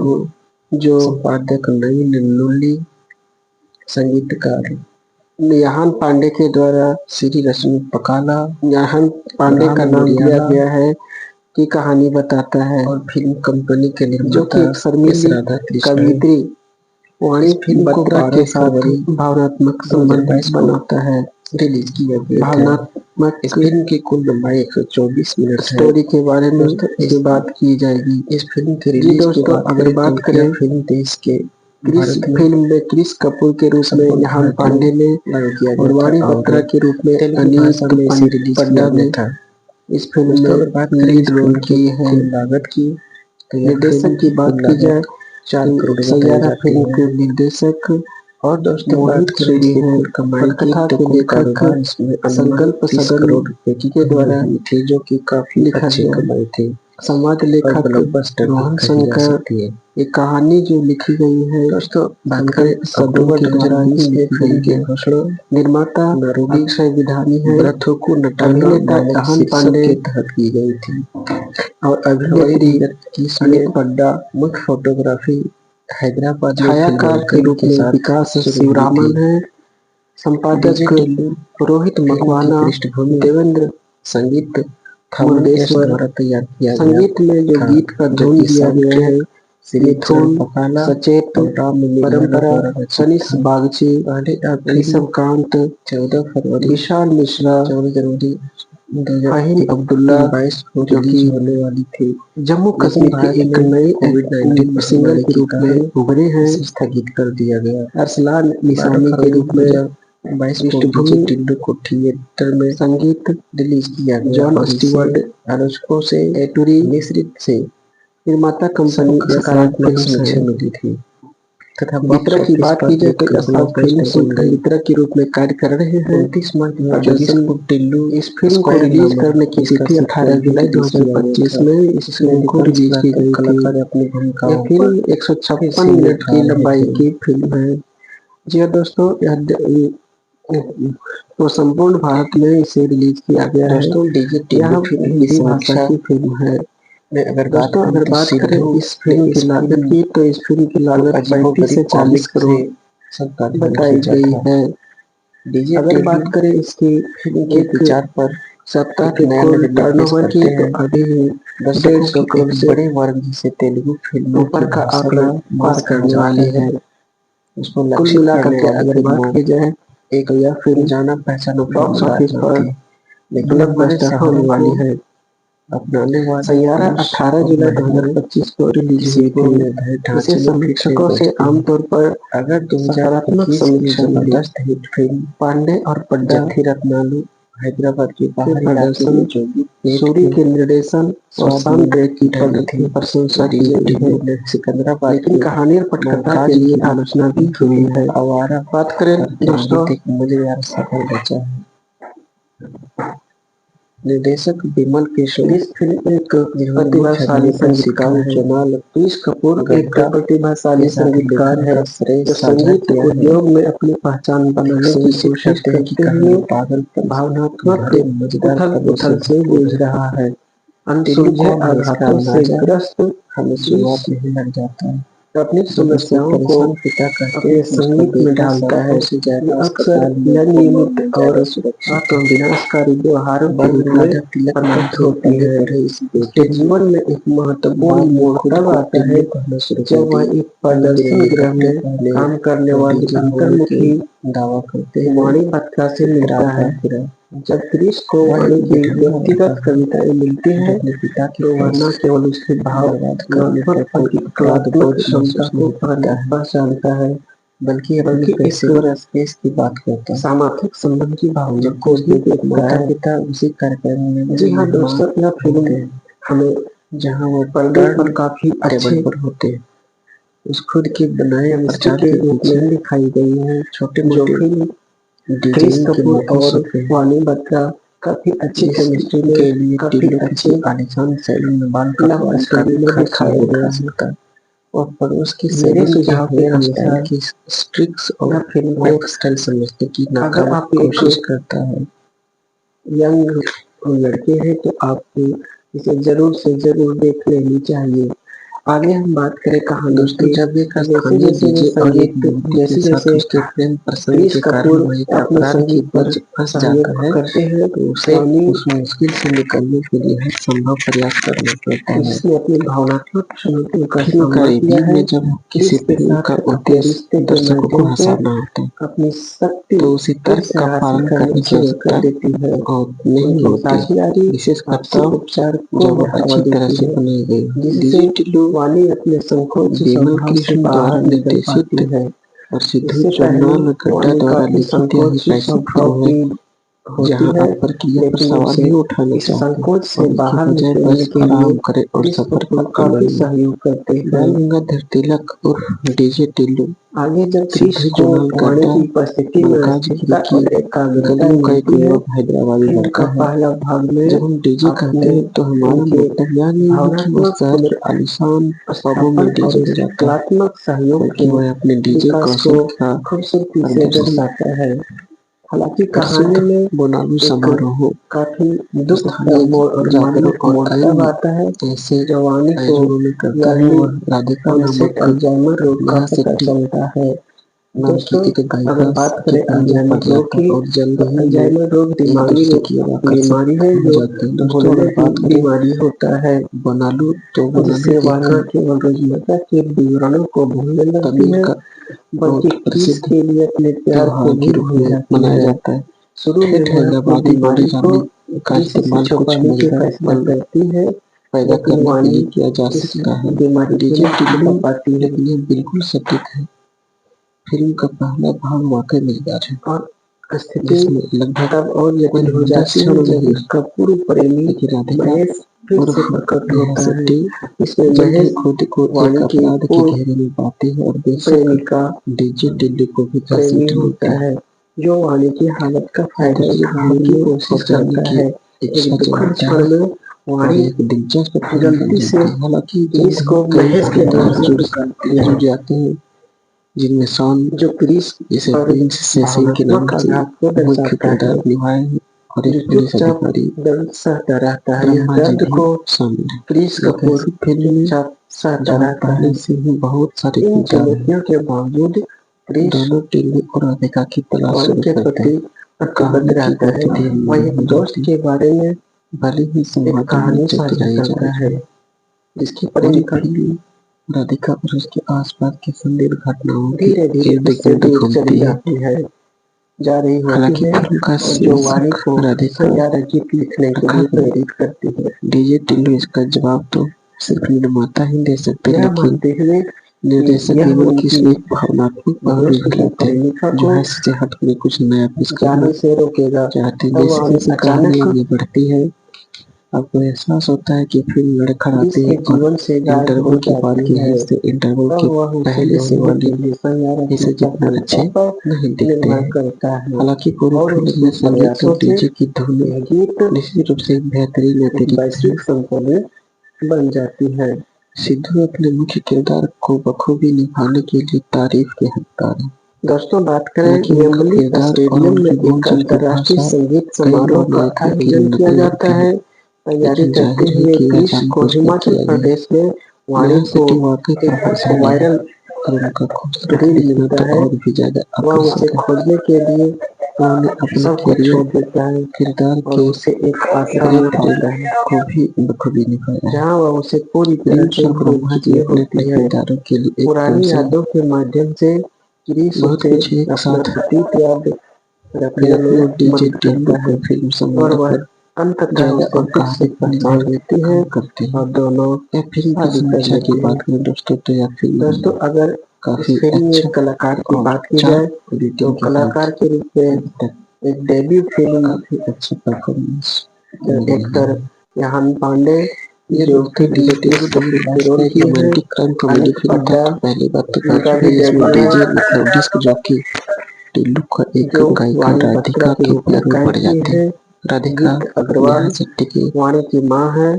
जो संपादक नवीन लुल्ली संगीतकार यहान पांडे के द्वारा श्री रश्मि पकाला यहान पांडे का नाम दिया गया है की कहानी बताता है और फिल्म कंपनी के निर्माता जो कि शर्मिली कवित्री वाणी फिल्म के साथ भावनात्मक संबंध बनाता है। रिलीज किया गया भावनात्मक इस फिल्म की कुल लंबाई 124 मिनट है। स्टोरी के बारे में इस बात की जाएगी। इस फिल्म के रिलीज के बाद अगर बात करें फिल्म देश के फिल्म में क्रिश कपूर के रूप में यहान पांडे ने और वाणी बत्रा के रूप में अनिक पड्डा ने इस फिल्म में लीड रोल की है। लागत की निर्देशक की बात की जाए 4 करोड़ सैयारा फिल्म के निर्देशक और दोस्तों मोहित सूरी हैं। कथा के लेखक संकल्प सदन के द्वारा थे जो कि काफी लिखा गया थे। संवाद लेखक रोहन शंकर ये कहानी जो लिखी गई है दोस्तों, बात करें अक्टूबर 2020 में फिल्म के घोषणा निर्माता अक्षय विधानी है, ब्रथो को अभिनेता अहन पांडे के तहत की गई थी और अभिनेत्री अनिक पड्डा, मुख्य फोटोग्राफी हैदराबाद छायाकार के रूप में विकास शिवरामन है, संपादक रोहित मकवाना, देवेंद्र संगीत मुंडेश्वर द्वारा तैयार किया गया। संगीत में जो गीत का धुन दिया गया है मिथुन सचेत, परंपरा, सनीश बागची, ऋषभ कांत, 14 फरवरी, विशाल मिश्रा, 14 जनवरी, फाहिम अब्दुल्ला, 22 जो कि होने वाली थी। जम्मू कश्मीर के एक नए कोविड-19 सिंगर के रूप में उभरे हैं, स्थगित कर दिया गया। अरसलान निशानी के रूप में 22 पृष्ठभूमि टिल्लू को थिएटर में संगीत रिलीज किया गया। जॉन स्टीवर्ट आलोचकों से एटूरी मिश्रित से निर्माता कंपनी सकारात्मक समीक्षा मिली थी तथा वितरक की बात की जाए तो असफ फिल्म के वितरक के रूप में कार्य कर रहे हैं। 29 मार्च 2024 को टिल्लू इस फिल्म को रिलीज करने की तिथि 18 जुलाई 2025 में इस फिल्म को रिलीज की गई थी। यह फिल्म 156 मिनट की लंबाई की फिल्म है। जी हाँ दोस्तों, तो संपूर्ण भारत में इसे रिलीज किया गया है। यह हिंदी भाषा की फिल्म है। अगर बात करें इस फिल्म की लागत की तो इस फिल्म की लागत 35 से 40 करोड़ बताई गई है। अगर बात करें इसकी फिल्म के विचार पर सप्ताह के कुल टर्नओवर की तो अभी 150 करोड़ से बड़े वर्ग जिसे तेलुगु फिल्म ऊपर का आंकड़ा पार करने वाली है। उसको कुल मिलाकर के अगर बात की जाए एक यह फिल्म जाना पहचाना बॉक्स ऑफिस पर ब्लॉकबस्टर होने वाली है। सैयारा 18 जुलाई 2025 को रिलीज हुई थी। इसे समीक्षकों से आमतौर पर अगर सकारात्मक समीक्षा मिली। फिल्म पांडे और पड्डा रत्नालू हैदराबाद के प्रदर्शन, सूरी के निर्देशन और साउंड ट्रैक की प्रशंसा की गई है। सिकंदराबाद लेकिन कहानी और पटकथा के लिए आलोचना भी हुई है। बात करें दोस्तों मजेदार सफल बचा है। निर्देशक विमल केशव। इस फिल्म एक प्रतिभाशाली संगीतकार है। ऋषि कपूर एक प्रतिभाशाली संगीतकार है जो संगीत उद्योग में अपनी पहचान बनाने की कोशिश करते हुए भावनात्मक उथल से जूझ रहा है। अनसुलझे आघातों से ग्रस्त हमें शुरुआत नहीं लग जाता है, अपनी समस्याओं को अपने संगीत में डालता है। अक्सर अनियमित और विनाशकारी व्यवहारों के रूप में प्रकट होती है। उसके जीवन में एक महत्वपूर्ण मोड़ तब आता है जब वह एक प्रदर्शन गृह में काम करने वाली अंतर्मुखी दावा करते हैं वाणी बत्रा से मिलता है। जब क्रिस को वाणी की व्यक्तिगत कविताएं मिलती हैं तो वह न केवल उसके भावनात्मक क्षमता को पहचानता है बल्कि इस स्पेस की बात करता है, सामाजिक संबंध की भावना को भी माता पिता उसी कार्यक्रम में। जी हाँ दोस्तों, यह फिल्म हमें जहाँ वो पर्दे पर काफी अच्छे पर होते हैं उस खुद के बनाए प्रचार के रूप में दिखाई गई है। छोटे मोटे फिल्म क्रिस कपूर और वाणी बत्रा काफी अच्छी केमिस्ट्री में काफी अच्छी आलिशान शैली में बाल कलाकार शैली में दिखाया गया है और पड़ोस की मेरे सुझाव के अनुसार की स्ट्रिक्स और फिल्म एक स्टाइल समझते कि अगर आप कोशिश करता है यंग लड़के हैं तो आपको इसे जरूर से जरूर देख लेनी चाहिए। आगे हम बात करें कहानी दोस्तों, जब एक स्थानीय डीजे और एक जैसे जैसे उसके प्रेम प्रसंग के कारण वह एक अपराध की पर फंस जाता है करते हैं तो उसे उस मुश्किल से निकलने के लिए हर संभव प्रयास करना पड़ता है। इसने अपनी भावनात्मक चुनौतियों का सामना किया है। जब किसी फिल्म का उद्देश्य दर्शकों को हंसाना होता है अपनी शक्ति तो उसी तर्क का पालन करने की आवश्यकता देती है और नहीं होती विशेष उपचार जब अच्छी तरह से बनाई गई जिससे टिल्लू वाणी अपने संकोच कृष्ण द्वारा निर्देशित है और सिद्धू चौहान गड्ढा द्वारा लिखित है। होती जहाँ है, आप प्रक्रिया पर लेकिन सवाल उसे नहीं उठाना इस चाहते संकोच से और इसके बाहर बजाय निकलने बस के लिए आराम करें और क्रिस सफर को कपूर आनंद काफी लें। सहयोग करते बाल हैं। गंगाधर तिलक उर्फ डीजे टिल्लू आगे जब क्रिस सिद्धू को जुनाल वाणी गड्डा, की उपस्थिति में मल्काजगिरी स्थिरता की और एकाग्रता गलियों का एक मिलती है। युवा हैदराबादी फिल्म लड़का का है। पहला भाग में जब हम डीजे कहते आपने हैं तो हमारा उनके मतलब यह नहीं है कि वह भावनात्मक शहर के आलीशान पबों में पुनर्स्थापन डीजे और बजाता है, कलात्मक सहयोग बल्कि के वह अपने डीजे विकास को कौशल का खूबसूरती से प्रदर्शन दर्शाता है। हालांकि कहानी प्रसिद्ध में बोनालू एक समारोहों, काफी दुख भरा स्थानीय मोड़ और जागरण मार्मिक और मोड़ तब अन्य आता है ऐसे जब वाणी को आयोजनों में करता है। यानी वह राधिका ऑनसेट नामक अल्जाइमर रोग का नेहा पता शेट्टी चलता है। नाम की दोस्तों, एक गायिका अगर बात के करें पहले अल्जाइमर पड़ रोग जाता है की, और जल्द तो ही वे अल्जाइमर रोग एक दिमागी दूसरे की ओर बीमारी आकर्षित है हो जो जाते हैं। दोस्तों, भूलने अगर की बात करें बीमारी होता है, बनालू तो बनालू जिससे एक वारणा केवल रोजमर्रा के विवरणों को भूलने लगती तमिल है, का बल्कि बहुत क्रिस प्रसिद्ध के लिए अपने प्यार त्योहार को के भी रूप भूल में जाती मनाया है। जाता है। शुरू में ठेठ वह अपनी हैदराबादी बोली बीमारी को जाने का क्रिस से इस्तेमाल कुछ छुपाने की मजेदार फैसला पल करती है, पैदा लेकिन करने के वाणी लिए किया जा इस सकता है। बीमारी के डीजे लिए टिल्लू, छिपा पाती है लेकिन यह बिल्कुल सटीक है। फिल्म का पहला भाग वाकई मजेदार है, और स्थिति जिसमें लगभग तब और कोई जटिल हो 10 जाती है क्षण जब नहीं है। उसका पूर्व प्रेमी लेकिन राधिका महेश फिर से उर्फ प्रकट नेहा होता है। शेट्टी इसमें जल्द ही महेश खुद को एक वाणी की अपराध के पूर्व घेरे में पाते हैं और बेशक प्रेमिका डीजे टिल्लू को भी प्रेमी घसीट लेते होता हैं। है, जो वाणी की हालत का फायदा उठाने की हैदराबाद में कोशिश फंस जाने करता की है। एक इच्छा दुखद जगाता क्षण है में और वाणी एक दिलचस्प फिल्म बन गलती से जाती है। हालांकि क्रिस जल्द ही को कई महेश के किरदार नाम से पुकारती है, जुड़ जाते हैं, जिनमें शॉन, जो क्रिस जिसे पर प्रिंस सेसिल के नाम भावनात्मक से आघात को मुख्य दर्शाता है, किरदार निभाए हैं और जो एक पुलिस चुपचाप अधिकारी दर्द सहता रहता है। यह ब्रह्मा जी दर्द भी को शामिल है। क्रिस एक कपूर ऐसी फिल्म में चुपचाप सहता जहाँ रहता है। पहले से ही बहुत सारे इन किरदार हैं, चुनौतियों के बावजूद क्रिस दोनों टिल्लू और राधिका की तलाश वाणी शुरू के करते प्रति हैं। प्रतिबद्ध कहानी की रहता है। गति धीरे वह धीरे एक हो दोस्त जाती के बारे में है, भले ही एक संवादों में कहानी साझा चतुराई करता जारी है, रहे। जिसकी पूरी प्रेमिका फिल्म राधिका और उसके आसपास की संदिग्ध घटनाओं के धीरे धीरे इर्द उससे गिर्द दूर चली घूमती है। जाती है, जा रही होती हालांकि है, फिल्म का और जो वाणी शीर्षक को राधिका संज्ञा गीत लिखने के रखा लिए गया, प्रेरित करती है। डीजे टिल्लू इसका जवाब तो सिर्फ निर्माता ही दे सकते हैं, यह लेकिन मानते हुए कि निर्देशक यह जीवन की उनकी इसमें एक भावनात्मक पहलू भविष्य भी की लाते हैं, प्रेमिका जो को है से हटकर कुछ नया पेश करना जाने से रोकेगा। चाहते हैं। तब जैसे वाणी जैसे कहानी अचानक आगे बढ़ती है, आपको एहसास होता है कि फिल्म क्रिस लड़खड़ाती है के और जीवन से गायब इंटरवल हो के बाद जाती की है। हिस्से इंटरवल तब के वह उसे पहले से ढूंढने वाली के लिए संज्ञा हिस्से की जितना तत्परता अच्छे पर नहीं दिखते निर्भर हैं। करता है, हालांकि पूरी और फिल्म उसके में संगीत और प्रयासों से डीजे की धुन यह गीत निश्चित रूप से एक बेहतरीन एक अतिरिक्त है। वैश्विक संतुलित बन जाती है। सिद्धू अपने मुख्य किरदार को बखूबी निभाने के लिए तारीफ के हकदार है। दोस्तों, बात करें हालांकि उनका वेम्बली किरदार और स्टेडियम में उनकी एक बोलचाल की अंतर्राष्ट्रीय भाषा संगीत कई समारोह लोग का नायिका की आयोजन किया लगने जाता लगती है, है। तैयारी लेकिन करते जाहिर है हुए कि यह क्रिस को जानबूझकर हिमाचल किया गया है। प्रदेश में वाणी नेहा को शेट्टी वाकई एक प्रशंसनीय है वायरल और उनका खूबसूरत रील दिखना मिलता तो है। और भी ज्यादा वह उसे आकर्षक है। खोजने के लिए उन्होंने अपने सब कुछ कैरियर छोड़ देता है किरदार और के उसे एक आश्रम में प्रेम पाता है, को भी बखूबी निभाया है। जहाँ वह उसे पूरी तरह प्रिंस से और भूल ब्रह्मा जी चुकी अपने अपने होती है। किरदारों के लिए एक फिल्म पुरानी से यादों के माध्यम से क्रिस बहुत उसे कुछ एक अपना साथ प्रतीक याद रखने प्रयत्नों में और डीजे मदद टिल्लू करता को है, फिल्म और संबंधों वह पर अंततः ज्यादा उसे और फिर से कहानी पर पहचान निर्भर लेती है काम करते हैं। और दोनों यह फिल्म की शादी कर समीक्षा की लेते हैं। बात करें दोस्तों, तो यह फिल्म दोस्तों, अगर इस काफी फिल्म में अच्छा कलाकार की और बात की चार जाए, तो रेटिंग के साथ कलाकार के रूप में अभी तक एक डेब्यू फिल्म काफी अच्छा परफॉर्मेंस मिल रहा एक्टर है। यहान पांडे, ये जो दोस्तों डीजे डिटेक्टिव टिल्लू कपूर की लास्ट रोल का एक किए हैं। रोमांटिक क्राइम कॉमेडी अनिक फिल्म था। अड्डा, तो पहली बात तो इनका काफी भी है, इसमें डेब्यू डीजे है, मतलब डिस्क जॉकी टिल्लू का एक जो गायिका वाणी बत्रा राधिका के के रूप में प्यार में काम पड़ किए जाते हैं। हैं। राधिका गीत नेहा अग्रवाल शेट्टी के वाणी की माँ है,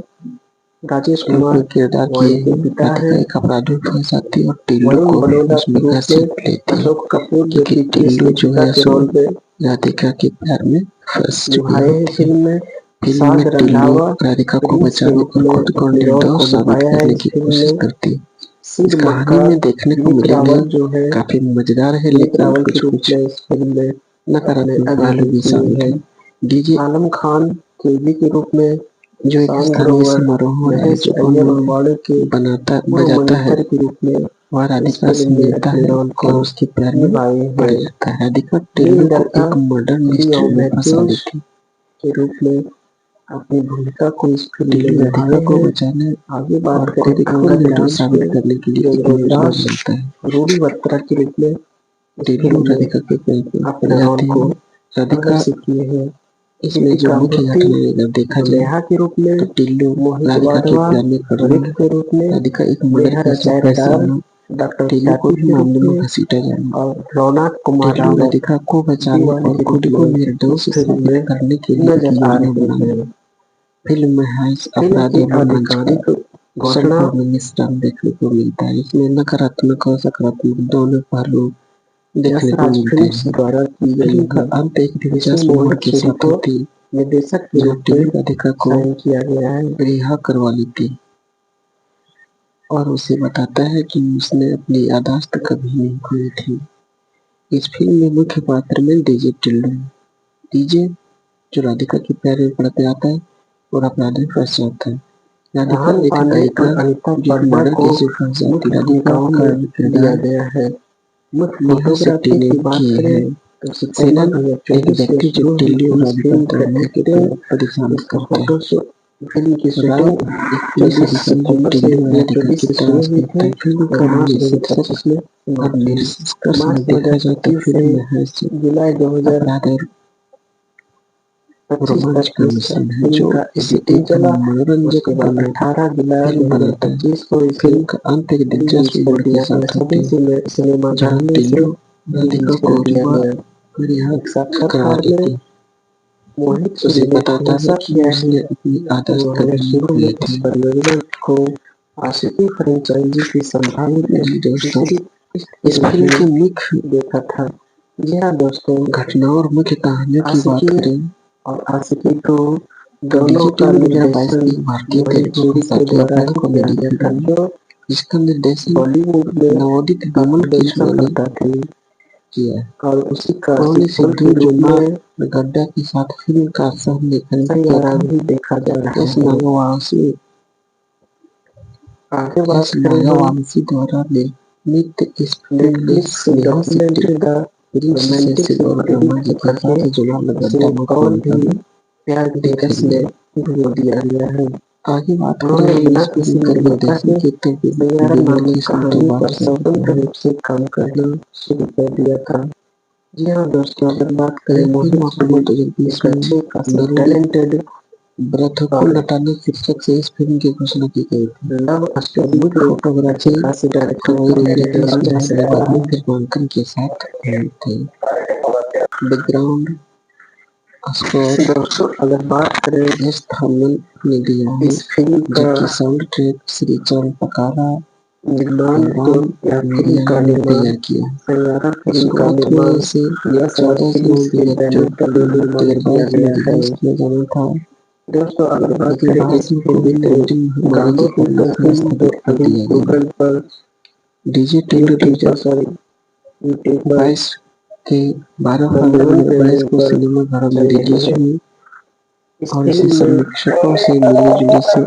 राजेश रूप कुमार में किरदार वाणी किए के हैं। पिता राधिका हैं, एक अपराधी के फंसाती है और टिल्लू वरुण को भी बड़ौदा के उसमें रूप में घसीट लेती है, अशोक कपूर, जो क्योंकि कि क्रिस टिल्लू के जो पिता है के सो रोल में राधिका के प्यार में फंस चुकी निभाए हैं होती है। फिल्म में। फिल्म में साद टिल्लू रंधावा राधिका को प्रिंस के बचाने रूप और में खुद को अपने रोल निर्दोष को साबित निभाया है करने इस की फिल्म कोशिश में। करती है। इस सिड कहानी मक्कार में देखने को विनीत मिलेंगे रावल जो है, काफी मजेदार है, विनीत लेकिन रावल के कुछ रूप कुछ में इस फिल्म में अपने नकारात्मक पहलू अभिनय भी किए शामिल हैं। है। डीजे आलम खान केवी के रूप में जो एक शान स्थानीय ग्रोवर, समारोह महेश आयोजकों अय्यर और में वाणी के बनाता पूर्व बजाता है, मैनेजर के रूप में वह इस राधिका से फिल्म में मिलता अपने है रोल को और उसके प्यार में निभाए पड़ हैं। जाता है। राधिका टिल्लू लीड को लता एक मर्डर लियो मिस्ट्री में फंसा मैथ्यूज देती। के रूप में अपनी भूमिका को इस फिल्म में टिल्लू राधिका निभाए को हैं। बचाने आगे बात और करें खुद को अंगद निर्दोष राज साबित के, करने के लिए जो एक मजबूर रोहिदास बनता है। रूडी बत्रा के रूप में इस टिल्लू फिल्म में राधिका के प्यार में पड़ अपने रोल जाती को है। राधिका प्रदर्शित किए हैं। इसमें जो मुख्य घटना अगर देखा जाए नेहा के रूप में, तो टिल्लू मोहित राधिका के वाधवान प्यार में पड़ रही रिक है। के रूप में, राधिका एक मर्डर नेहा केस में रचाए फंसी डार है। डॉक्टर टिल्लू को ख्याति भी के रूप मामले में में, घसीटा जाना। और रौनक कुमार टिल्लू रावत राधिका को बचाने दीवाने और के खुद रूप को में निर्दोष इस फिल्म साबित में करने के लिए एक नजर आ योजना रहे बनाई। हैं। फिल्म में हाइस फिल्म अपराध की और रोमांच का आधिकारिक घोषणा संपूर्ण मिश्रण देखने को मिलता है। इसमें नकारात्मक और सकारात्मक दोनों पहलू देखने को यशराज मिलते फिल्म्स हैं। द्वारा की गई फिल्म का है। अंत एक इसमें दिलचस्प मोड़ मोहित के सूरी साथ को होती है, निर्देशक के जहाँ रूप में टिल्लू राधिका को साइन किया गया है। रिहा करवा लेती और उसे बताता है कि उसने अपनी याददाश्त कभी नहीं खोई थी। इस फिल्म में मुख्य पात्र में डीजे टिल्लू, डीजे जो राधिका के प्यार में पड़ जाता है और अपराध में फंस जाता है। राधिका राहन एक पांडे गायिका और अनीता जो एक पड्डा मर्डर को केस में फंस जाती मुख्य है। राधिका भूमिकाओं का में दिया किरदार गया है। मुख्य नेहा शेट्टी फोटोग्राफी ने की बात किए करें हैं। तो सितंबर सेनन एक 2024 में व्यक्ति जो शुरू हुई टिल्लू और इस राधिका फिल्म का दोनों के एक्टिंग, परिचालन इसका करता है। फोटोशूट, फिल्म की राव शूटिंग एक पुलिस 24 अफसर जो सितंबर से टिल्लू और राधिका 2024 की से शुरू तलाश हुई करता थी है। फिल्म और का मार्च मूल्य शीर्षक 2025 में और समाप्त हुई। निष्कर्ष मार्च में देखा जाए तो 2025 से फिल्म में हास्य, जुलाई अपराध और 2025 रोमांच तक का इस मिश्रण है, फिल्म जो का इसे एडिटिंग एक चला। मनोरंजक उसके बाद 18 जुलाई फिल्म बनाता है। 2025 को इसे फिल्म का अंत एक रिलीज दिलचस्प कर मोड़ के दिया गया, साथ सभी होती है, सिनेमाघरों जहाँ में इसे टिल्लू राधिका रिलीज को कर दिया गया। रिहा एक करवा साक्षात्कार में देती है। मोहित सूरी उसे ने बताता है खुलासा कि किया है उसने अपनी कि आदत उन्होंने कभी नहीं शुरू में खोई इस थी। परियोजना को आशिकी फ्रेंचाइजी की संभावित जी दोस्तों, तीसरी किस्त के इस रूप फिल्म की में मुख्य देखा था। जी हाँ दोस्तों, घटनाओं और मुख्य कहानियों की बात आशिकी करें और आशिकी टू तो दोनों डीजे का टिल्लू 2022 निर्देशन की एक भारतीय मोहित तेलुगु सूरी भाषा के की द्वारा अपराध ही किया कॉमेडी गया था, फिल्म है, जो जिसका निर्देशन बॉलीवुड में नवोदित विमल काफी बड़ी कृष्ण ने सफलता थी। किया है। और उसी का उन्होंने सीक्वल सिद्धू के रूप जुन्ना में गड्ढा के साथ फिल्म का सह लेखन भी किया सैयारा था। भी देखा जा रहा एस है। नागवासी आगे एस बात करें हम नागवांशी द्वारा निर्मित इस फिल्म ने Netflix Sneha Shetty, documentary the prince romantic सेसिल और सिंपैथेटिक रमा जी के करके साथ जुड़वा इसे गड्ढा में कौन काम भी करना प्यार के दिखाई रस में गया। डुबो दिया गया है। आगे बात उन्होंने करें बिना इस फिल्म किसी का निर्माता निर्देशन के की तो सैयारा विमल नामक कृष्ण के कहानी बाद पर किया स्वतंत्र है। रूप से काम करना शुरू कर दिया था। जी हाँ दोस्तों, अगर बात करें यह फिल्म मोहित सूरी अक्टूबर 2020 एक में अच्छे खासे नवोदित टैलेंटेड ब्रथको और नटाने शीर्षक से इस फिल्म की घोषणा की गई थी। लव स्टोरी मुख्य के अच्छे फोटोग्राफी खासे डायरेक्टर फरवरी को मिलने 2020 वाला में है। हैदराबाद में फिल्मांकन के साथ हुई थी। बैकग्राउंड स्कोर दोस्तों अगर बात करें एस थर्मन ने दिया है, इस फिल्म का जबकि साउंड ट्रैक श्री चरण पकारा निर्माण तो एल्बम या फिल्म का मीडिया ने निर्माण तैयार किया। सैयारा फिल्म का शुरुआत में निर्माण इसे यशराज 14 फिल्म्स जनवरी के बैनर तले निर्माण किया 2022 में गया है। रिलीज किया जाना था, दोस्तों अगर बात लेकिन करें इस 22 में फिल्म कोविड के 19 महामारी के गानों की, कारण तो इसे फिल्म तो स्थगित कर अभी दिया गया। गूगल पर डीजे टिल्लू यूट्यूब पर 2022 के 12 नंबर फरवरी वन पे 2022 होने को पर सिनेमाघरों में चल रही रिलीज है। हुई इस और इसे फिल्म में समीक्षकों से मिली-जुली से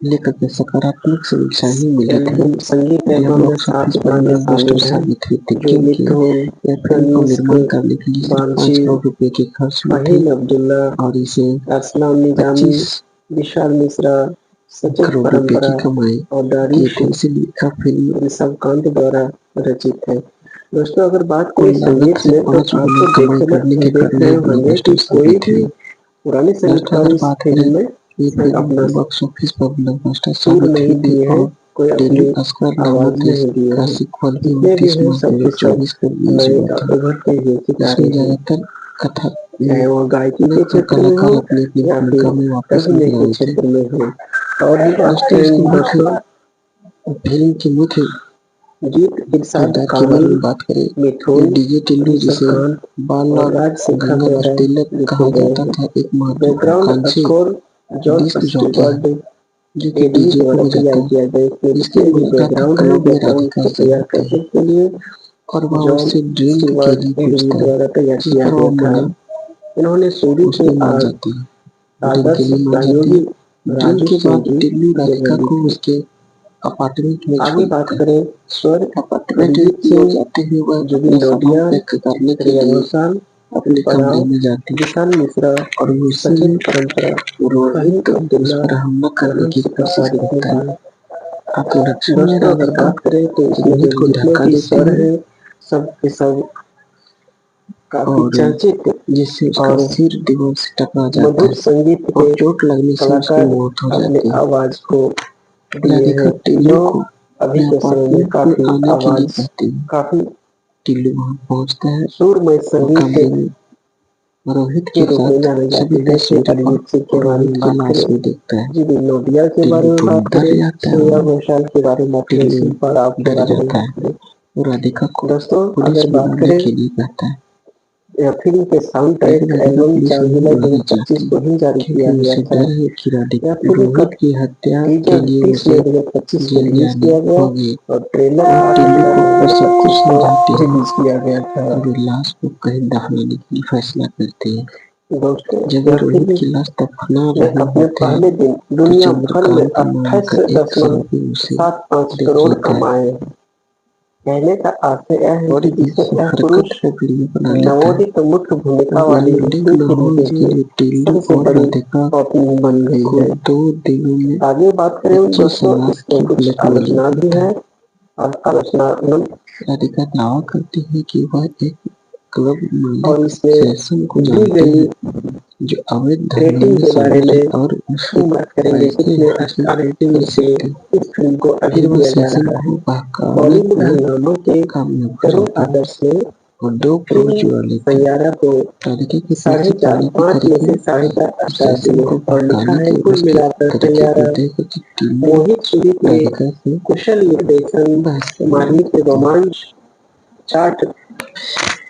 लेकर के सकारात्मक समीक्षा ही मिली थी। संगीत यह एल्बम में बॉक्स 7 ऑफिस पर गाने ब्लॉकबस्टर शामिल हैं, साबित हुई थी, जो क्योंकि मिथुन, यह फिल्म को कनिष्क, निर्माण करने के लिए सिर्फ 5 बांची, करोड़ रुपए के खर्च हुए थे फहीम अब्दुल्ला, और इसे अरसलान निजामी, 25 विशाल मिश्रा, सचिन करोड़ रुपए की परंपरा कमाई और की दारिश थी। इसलिए यह फिल्म ऋषभकांत द्वारा रचित है। दोस्तों अगर बात कुल करें लागत संगीत से में, तो 5 आप गुना तो कमाई करने के देख कारण रहे यह होंगे कि ब्लॉकबस्टर कोई साबित भी हुई। पुराने दोस्तों संगीतकार अगर इस बात करें फिल्म में ये अपना फिल्म बॉक्स ऑफिस पर ब्लॉकबस्टर सुर साबित नहीं हुई थी दिए हैं, और कोई टेलू अपनी अस्कर आवाज नामक नहीं दिए इसका हैं। सीक्वल भी जितने भी 29 हैं मार्च सब के सब 2024 को रिलीज नए हुआ था, उभरते हुए जिसमें सितारे हैं, ज्यादातर कथा चाहे वो गायकी के में क्षेत्र में हो कलाकार अपनी अपनी या फिर भूमिका में वापस अभिनय नजर के आए थे। क्षेत्र में हो। और भी बात दोस्तों इसकी करें मुख्य दोस्तों, फिल्म की मुख्य गीत इरशाद किरदार के बारे कामिल, में बात करें, ये मिथुन, डीजे टिल्लू जिसे ऋषभकांत बाल और और राज शेखर गंगाधर द्वारा तिलक लिखे कहा गए जाता हैं। था, एक बैकग्राउंड महत्वाकांक्षी स्कोर जॉन डिस्क जॉकी है स्टीवर्ट जो कि एडवी डीजे को द्वारा तैयार बजाता है। किया गया। फिर इसकी जितने भी मूल गाथा बैकग्राउंड है, क्लब में बैकग्राउंड राधिका को से तैयार होती करने है के लिए और वह जॉन उससे ड्रिंक के स्टीवर्ट लिए एडवी पूछता है, द्वारा तैयार जिस किया पर गया वह था। मना इन्होंने सूरी के उसमें मान जाती है, ड्रिंक के आदर्श लिए मान जाती सहयोगी है। ड्रिंक राजू के सिंह बाद की टिल्लू राधिका जगह ली को थी। उसके अपार्टमेंट में आगे छोड़ बात देता है। करें स्वर, अपार्टमेंट रणजीत में सिंह, जाते हुए वह जुबिन अपना सामान नौटियाल, पैक करने के श्रेया लिए घोषाल, अपने कमरे पड़ाव, में जाती है विशाल मिश्रा, और गुस्से सचिन में परंपरा, फहीम रोहित उस अब्दुल्ला पर हमला और करने हम की कोशिश शिकारकारी करता है। हैं। आत्मरक्षा में दोस्तों अगर राधिका बात करें तो इसमें रोहित जो को जितने धक्का भी देती स्वर है हैं सब के सब काफी और चर्चित जिससे उसका और सिर दीवार से टकरा जाता मधुर है संगीत और के चोट लगने से उसकी कलाकार मौत हो अपने जाती है। आवाज को दिए राधिका हैं, टिल्लू जो को अभी अपने के समय में अपार्टमेंट में काफी आने के लिए आवाज कहती है। काफी टिल्लू वहां पहुंचता है सुरमय और संगीत कमरे में रोहित के के रूप में साथ जाने जाती सभी है। जैसे तस्वीरों को अरिजीत सिंह के बारे रोहित में की बात लाश करें, में देखता है। जुबिन नौटियाल के बारे टिल्लू में तो बात डर करें, जाता है श्रेया और घोषाल के बारे में बात करें, टिल्लू शिल्पा राव के डर बारे में जाता बात है करें। और राधिका को दोस्तों, पुलिस अगर बात बुलाने करें के लिए कहता है, फिल्म के साउंड ट्रैक लेकिन राधिका एल्बम पुलिस 4 नहीं जुलाई बुलाना 2025 चाहती को ही जारी क्योंकि किया गया उसे था। डर है कि यह फिल्म का रोहित की हत्या के टीजर लिए 30 उसे मई 2025 को जेल रिलीज जानी किया गया होगी। और ट्रेलर और 8 टिल्लू को वो जुलाई सब कुछ 2025 समझाती को है रिलीज किया गया था। और वे लाश को कहीं दफनाने के लिए फैसला करती है। दोस्तों, जब वे यह रोहित फिल्म की लाश दफना ने रहे अपने होते हैं पहले दिन तो दुनिया भर में चंद्रकांत नाम का एक शराबी उसे 28.75 देख करोड़ लेता है कमाए। कहने का अर्थ यह है और कि इस इसे यह पुरुष हरकत को वीडियो बना लेता है नवोदित मुख्य भूमिका और वाली उल्लेख स्त्री न के हो रूप इसके में लिए टिल्लू सबसे और बड़ी राधिका ओपनिंग बन गई को है। 2 दिनों में आगे बात करें 25 दोस्तों, लाख इसमें की कुछ ब्लैकमेलिंग आलोचना भी करता है है। और आलोचना राधिका दावा करती है कि वह एक क्लब और मालिक इसमें सेशन को दी जानती गई है जो अवैध धंधों रेटिंग में के बारे शामिल है में और उससे हम बात करेंगे पैसे कितने हासिल स्टार रेटिंग कर से सकती है। इस फिल्म को अभी फिर वह दिया जा सेशन रहा है। को बहकाने बॉलीवुड में हंगामा के कामयाब हो तरुण जाता है आदर्श ने और 2 करोड़ फिल्म जुआ लेते हैं। सैयारा को राधिका के पीछे 4.5 पड़ने के 5 में तरीके से 4.5 और स्टार सेशन दिए को और लिखा बहकाने है के कुल उसके मिलाकर तरीके को सैयारा देख कि टिल्लू मोहित सुदीप ने राधिका से कुशल निर्देशन, बहस करने मार्मिक लगती है। रोमांच, चार्ट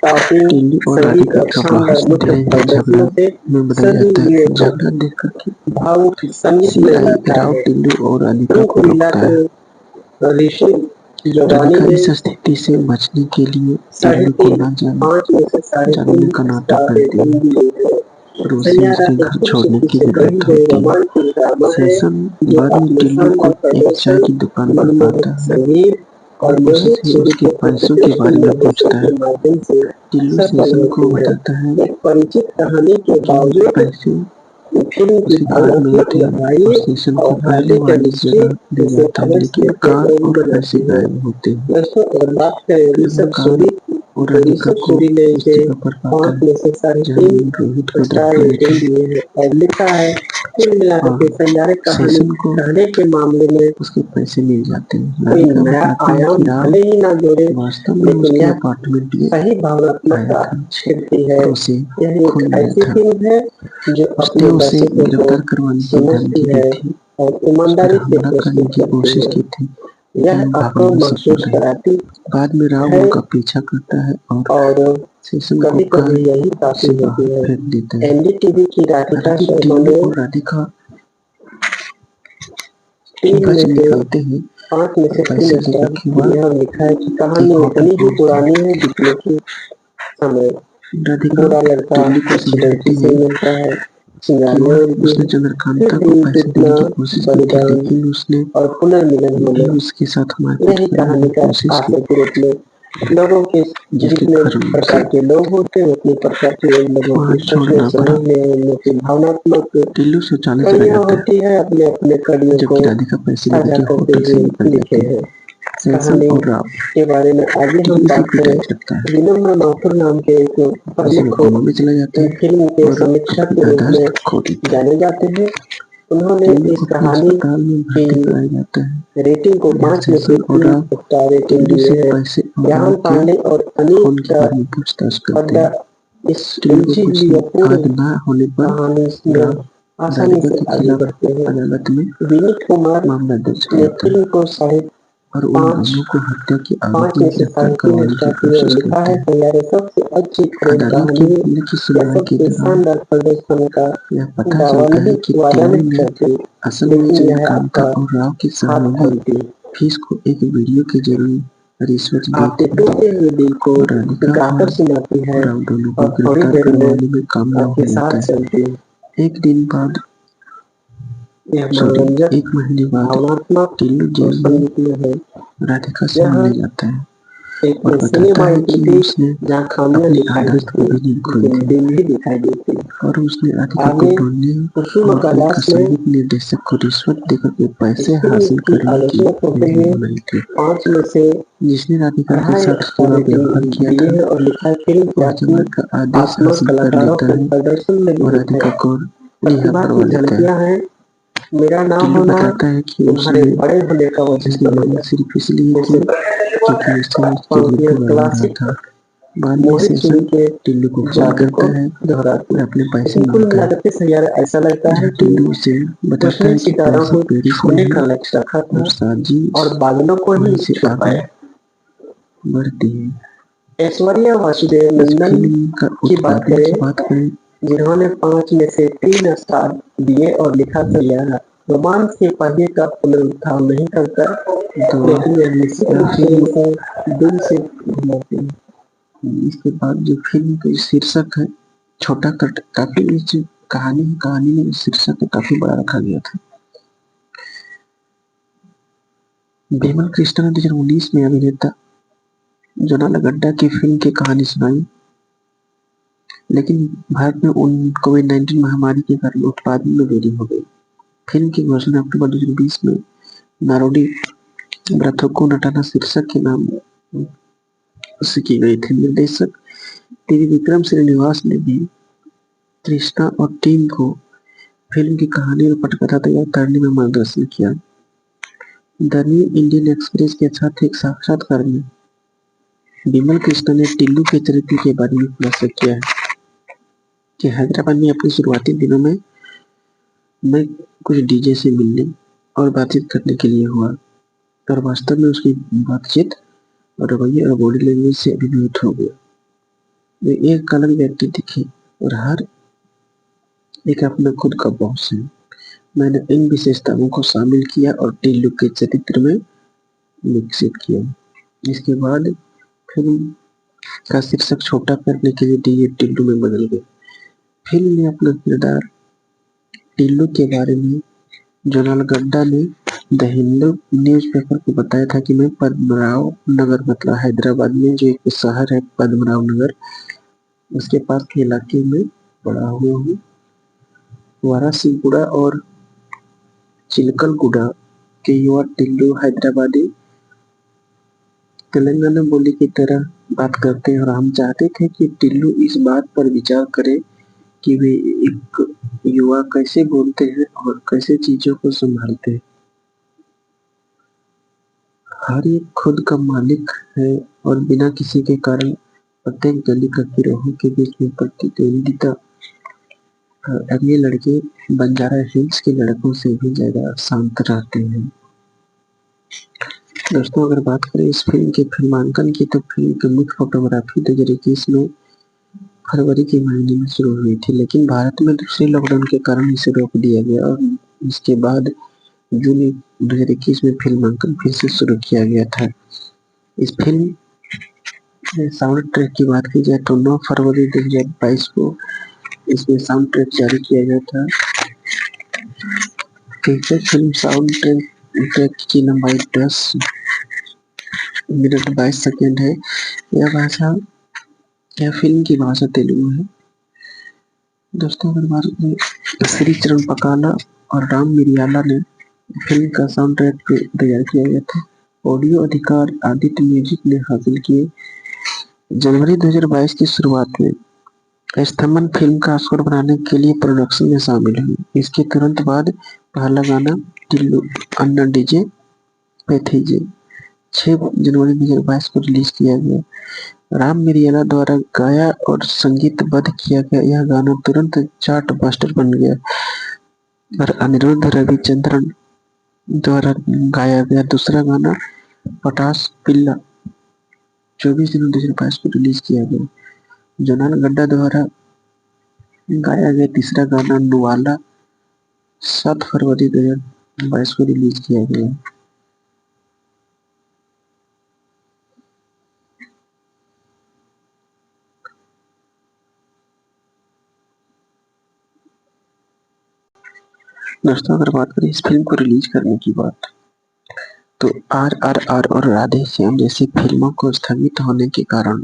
टॉपिंग टिल्लू और संगीत राधिका और का शानदार बहस मुख्य धीरे धीरे झगड़ा प्रदर्शनों से में बदल सभी जाता मिले है। को झगड़ा देखकर कि भावुक संगीत में सीआई लाता राव है। टिल्लू और राधिका फिल्म को को रोकता है। मिलाकर ऋषि जोगानी राधिका ने इस स्थिति से बचने के लिए साढ़े टिल्लू को तीन न पाँच में से साढ़े जानने तीन का नाटक स्टार करती रेटिंग है दी है। और उसे सैयारा उसके एक घर छोड़ने खूबसूरती की से कही जरूरत गई होती है। रोमांटिक ड्रामा है सेशन जो बाद में अपने टिल्लू को शानदार एक चाय प्रदर्शन, की दुकान पर मनमोहक पाता है संगीत और और मोहित उससे सूरी उसके के पैसों के उत्कृष्ट बारे में निर्देशन पूछता है। के माध्यम से टिल्लू सफल सेशन को होती है। बताता है एक परिचित कहानी के कि वह बावजूद पैसे फिल्म की उसी कार में भावनात्मक थे गहराई और सेशन को और पहले हार्दिक वाली केमिस्ट्री जगह ले इसे जाता है, अलग लेकिन से कार बेहतरीन और पैसे बनाती है। गायब होते हैं। दोस्तों, अगर बात करें फिर वह ऋषभ कार सूरी, और तो राधिका ऋषभ को सूरी ने उस इसे जगह पर पाता 5 है में से साढ़े जहाँ तीन रोहित को स्टार दफनाए रेटिंग थे दिए हैं और लिखा है कुल मिलाकर और के सैयारे कहानी सेशन को कहने के मामले में उसके पैसे मिल जाते हैं। कोई राधिका नया बताती है आयाम कि राव भले ही ना जोड़े, वास्तव में लेकिन उसके यह अपार्टमेंट में सही भावनात्मक आया था खिड़ती है। और उसे यह खून एक मिला ऐसी था। फिल्म है जो उसने अपने उसे दर्शकों को गिरफ्तार करवाने की समझती धमकी दी है थी, और उस पर ईमानदारी से हमला करने प्रस्तुत की करती कोशिश है। की थी, यह लेकिन आपको भागने में सफल महसूस रही। कराती बाद में राव है उनका पीछा करता है और और सेशन को कभी कभी कार यही काफी से होती बाहर है। फेंक देता है। एनडीटीवी की राधिका हालांकि शर्मा टिल्लू ने और राधिका 3 बच में से निकलते हैं 5 में और से 3 पैसे स्टार लेने के बाद दिए और लिखा है कि एक कहानी होटल उतनी ही पहुंचते हैं। पुरानी है जितने की समय। राधिका बुरा लड़का टिल्लू को अच्छी लड़की समझाती से है मिलता है, कि चिंगारियां वह उड़ती उसने है, फिर चंद्रकांता को दिल पैसे टूटना, देने की कोशिश की थी, बलिदान लेकिन उसने और पुनर्मिलन भी होना। उसके साथ मारपीट यही करने कहानी की का कोशिश की, आशय के रूप में लोगों के जिसके जितने कारण उसे प्रकार के लोग होते हैं उतने प्रकार के लोगों वहां की सोचने छोड़ना पड़ा। समझने उन की भावनात्मक टिल्लू शौचालय चला कड़ियाँ जाता है, होती है, अपने अपने कड़ियों को जबकि राधिका पैसे लेने साझा के करते होटल से हुए निकल लिखे जाती है। हैं। सेशन कहानी और राव के बारे में आगे हम टिल्लू की बात पिटाई करें, करता है, विनम्र माथुर नाम के एक जिसे वो प्रमुख कोमा में चला जाता है फिल्म के और समीक्षक अपनी के रूप में याददाश्त खो देता है। जाने जाते हैं। उन्होंने टिल्लू इस को फिर कहानी अस्पताल में की भर्ती कराया जाता है, रेटिंग को जहाँ 5 में से सेशन और 3 राव स्टार रेटिंग टिल्लू दिए से हैं। पैसे और राव ज्ञान के पांडे और खून के अनीता बारे में पूछताछ करते पड्डा हैं। इस टिल्लू को उलझी कुछ हुई याद अपूर्ण न होने पर कहानी में राव आसानी राधिका से के आगे खिलाफ बढ़ते हैं। अदालत में विनीत कुमार मामला दर्ज ने कराता है फिल्म को साढ़े और उन पाँच दोनों को हत्या के आरोप 5 में में से गिरफ्तार साढ़े तीन करवाने की स्टार दिए और कोशिश लिखा करते है हैं। सैयारे सबसे अच्छी प्रेम अदालत के कहानी है। मामले की यह सुनवाई के सबसे दौरान शानदार प्रदर्शन का यह पता दावा चलता है नहीं कि वादा टिल्लू नहीं ने करती, असल में लेकिन यह चंद्रकांता आपका और राव की हाथ सहयोगी थामती। फीस को एक वीडियो के जरिए रिश्वत दी आपके थी टूटे हुए दिल को और राधिका गाकर और सुनाती है राव दोनों को और थोड़ी गिरफ्तार देर में करवाने में कामयाब आपके हो जाता साथ है। चलती है। एक दिन बाद यह मनोरंजक, एक महीने बाद भावनात्मक टिल्लू और जेल में संगीतमय है। राधिका से यह मिलने जाता है एक और बताता सिनेमा है कि एंटिटी उसने जहाँ खामियां अपनी दिखाई आदत देती कभी नहीं खोई लेकिन थी दिन भी दिखाई देती। और उसने राधिका को आगे ढूंढने कुसुम और उनका कैलाश ने संगीत निर्देशक को रिश्वत देकर के पैसे इस फिल्म हासिल की करने की आलोचना करते योजना हुए बनाई थी, 5 में से जिसने राधिका के अढ़ाई साथ स्टार बुरा व्यवहार रेटिंग किया दिए था हैं और लिखा है फिल्म की और जब आत्म का आदेश आत्मा हासिल कर कलाकारों लेता के है प्रदर्शन में और निहित है। राधिका को रिहा प्रतिभा करवा की लेता है। झलकियां हैं। मेरा ना टिल्लू होना बताता है कि तुम्हारे उसने बड़े होने का वजह इसकी मदद बनेगा। सिर्फ इसलिए की जैसे क्योंकि उससे उसकी पंक्तियां बुद्धि बढ़ा रहा क्लासिक था। बाद में मोहित सुरी सेशन के टिल्लू को फोन जादू को करता है दोहराती और है। अपने पैसे लेकिन कुल मांगता है, मिलाकर के सैयारा ऐसा लगता है जहाँ कि टिल्लू उसे बताता उसने है कि सितारों पैसे को पेरिस में छूने है का लक्ष्य रखा और था साजिश और बादलों को ही वहीं से छू आगे पाया। बढ़ती है। ऐश्वर्या वासुदेव इस नंदन फिल्म का की बात उत्पादन की करें, बात करें जिन्होंने 5 में से 3 स्टार दिए और लिखा सैयारा रोमांस के पहिए का पुनरुत्थान नहीं करता, तो लेकिन यह निश्चित यह रूप से फिल्म इसे दिल से घुमाती है। इसके बाद जो फिल्म का शीर्षक है छोटा कट, काफी इस जो कहानी में शीर्षक काफी बड़ा रखा गया था। बेमन कृष्णा ने 2019 में अभिनेता जोनाल गड्ढा की फिल्म की कहानी सुनाई, लेकिन भारत में उन कोविड-19 महामारी के कारण उत्पादन में देरी हो गई। फिल्म की घोषणा अक्टूबर 2020 में नारोडी ब्राथोको नटाना शीर्षक के नाम से की गई थी। निर्देशक त्रिविक्रम श्रीनिवास ने भी तृष्णा और टीम को फिल्म की कहानी और पटकथा तैयार करने में मार्गदर्शन किया। द न्यू इंडियन एक्सप्रेस के साथ एक साक्षात्कार में बिमल कृष्णा ने टिल्लू के चरित्र के बारे में खुलासा किया है कि हैदराबाद में अपने शुरुआती दिनों में मैं कुछ डीजे से मिलने और बातचीत करने के लिए हुआ और वास्तव में उसकी बातचीत और रवैये और बॉडी लैंग्वेज से अभिभूत हो गया। वे एक अलग व्यक्ति दिखे और हर एक अपना खुद का बॉस है। मैंने इन विशेषताओं को शामिल किया और टिल्लू के चरित्र में विकसित किया। इसके बाद फिल्म का शीर्षक छोटा करने के लिए डीजे टिल्लू में बदल गया। फिल्म में अपना किरदार टिल्लू के बारे में जोनाल गड्ढा ने द हिंदू न्यूज़पेपर को बताया था कि मैं पद्मनाभ नगर मतलब हैदराबाद में जो एक शहर है पद्मनाभ नगर उसके पास के इलाके में बड़ा हुआ हूँ। वारासीगुड़ा और चिलकलगुड़ा के युवा टिल्लू हैदराबादी तेलंगाना बोली की तरह बात करते हैं और हम चाहते थे कि टिल्लू इस बात पर विचार करे कि वे एक युवा कैसे बोलते हैं और कैसे चीजों को संभालते हैं। हर एक खुद का मालिक है और बिना किसी के कारण प्रत्येक गली का गिरोहों के बीच में प्रतिद्वंदिता। अब ये लड़के बंजारा हिल्स के लड़कों से भी ज्यादा शांत रहते हैं। दोस्तों अगर बात करें इस फिल्म के फिल्मांकन की तो फिल्म की मुख्य फोटोग्राफी 2021 में फरवरी के महीने में शुरू हुई थी, लेकिन भारत में दूसरे लॉकडाउन के कारण इसे रोक दिया गया और इसके बाद जून 2021 में फिल्मांकन फिर से शुरू किया गया था। इस फिल्म में साउंड ट्रैक की बात की जाए तो 9 फरवरी 2022 को इसमें साउंड ट्रैक जारी किया गया था। फिल्म साउंड ट्रैक की लंबाई 10 मिनट 22 सेकेंड है। यह फिल्म की भाषा तेलुगु है। दोस्तों अगर बात करें श्री चरण पकाला और राम मिरियाला ने फिल्म का साउंड ट्रैक तैयार किया गया था। ऑडियो अधिकार आदित्य म्यूजिक ने हासिल किए। जनवरी 2022 की शुरुआत में स्तंभन फिल्म का स्कोर बनाने के लिए प्रोडक्शन में शामिल हुई। इसके तुरंत बाद पहला गाना टिल्लू अन्ना डीजे पे थी जे 6 जनवरी 2022 को रिलीज किया गया। राम मिरियाला द्वारा गाया और संगीतबद्ध किया गया यह गाना तुरंत चार्ट बस्टर बन गया और अनिरुद्ध रविचंद्रन द्वारा गाया गया दूसरा गाना पटास पिल्ला 24 जनवरी 2022 को रिलीज किया गया। जोनाल गड्ढा द्वारा गाया गया तीसरा गाना नुवाला 7 फरवरी 2022 को रिलीज किया गया। दोस्तों अगर बात करें इस फिल्म को रिलीज करने की बात तो RRR और राधे श्याम जैसी फिल्मों को स्थगित होने के कारण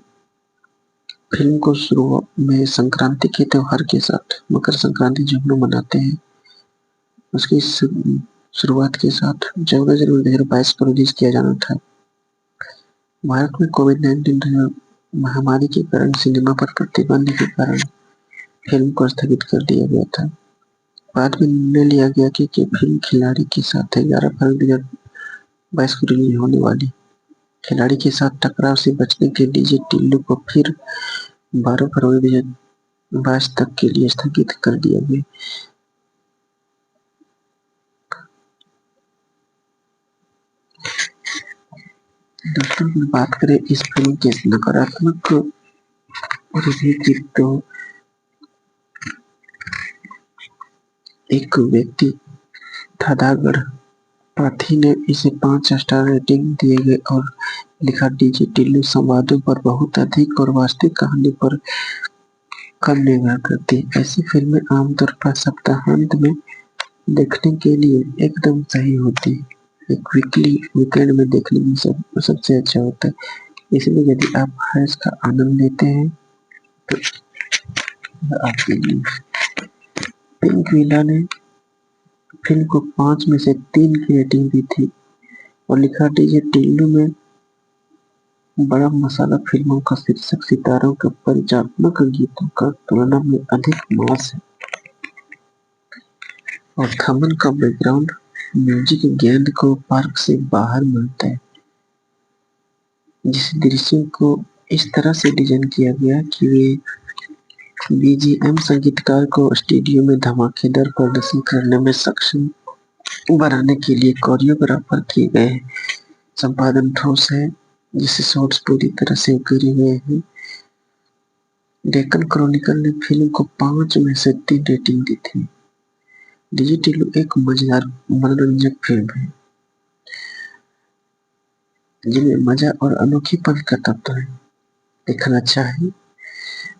फिल्म को शुरू में संक्रांति के त्योहार के साथ मकर संक्रांति जो हम लोग मनाते हैं उसकी शुरुआत के साथ 14 जनवरी 2022 को रिलीज किया जाना था। भारत में कोविड-19 महामारी के कारण सिनेमा पर प्रतिबंध के कारण फिल्म को स्थगित कर दिया गया था। बाद में निर्णय लिया गया कि फिल्म खिलाड़ी के साथ 11 फरवरी 2022 को रिलीज होने वाली खिलाड़ी के साथ टकराव से बचने के डीजे टिल्लू को फिर 12 फरवरी 2022 तक के लिए स्थगित कर दिया गया। दोस्तों बात करें इस फिल्म के नकारात्मक रिव्यू की तो एक व्यक्ति थादागढ़ पाथी ने इसे 5 स्टार रेटिंग दिए गए और लिखा डीजे टिल्लू संवादों पर बहुत अधिक और वास्तविक कहानी पर कम निर्भर करती है। ऐसी फिल्में आमतौर पर सप्ताहांत में देखने के लिए एकदम सही होती है। एक वीकेंड में देखने में सबसे अच्छा होता है। इसलिए यदि आप हर्ष का आनंद लेते हैं तो आपके लिए पिंक विला ने फिल्म को 5 में से 3 की रेटिंग दी थी और लिखा डीजे टिल्लू में बड़ा मसाला फिल्मों का शीर्षक सितारों के परिचालनात्मक गीतों का तुलना में अधिक मास है और थमन का बैकग्राउंड म्यूजिक गेंद को पार्क से बाहर मिलता है, जिस दृश्य को इस तरह से डिजाइन किया गया कि वे बीजीएम संगीतकार को स्टूडियो में धमाकेदार प्रदर्शन करने में सक्षम बनाने के लिए कोरियोग्राफर किए गए हैं। संपादन ठोस है जिससे शॉट्स पूरी तरह से उकेरे हुए हैं। डेक्कन क्रॉनिकल ने फिल्म को 5 में से 3 रेटिंग दी थी। डीजे टिल्लू एक मजेदार मनोरंजक फिल्म है जिनमें मजा और अनोखीपन का तत्व है। देखना अच्छा है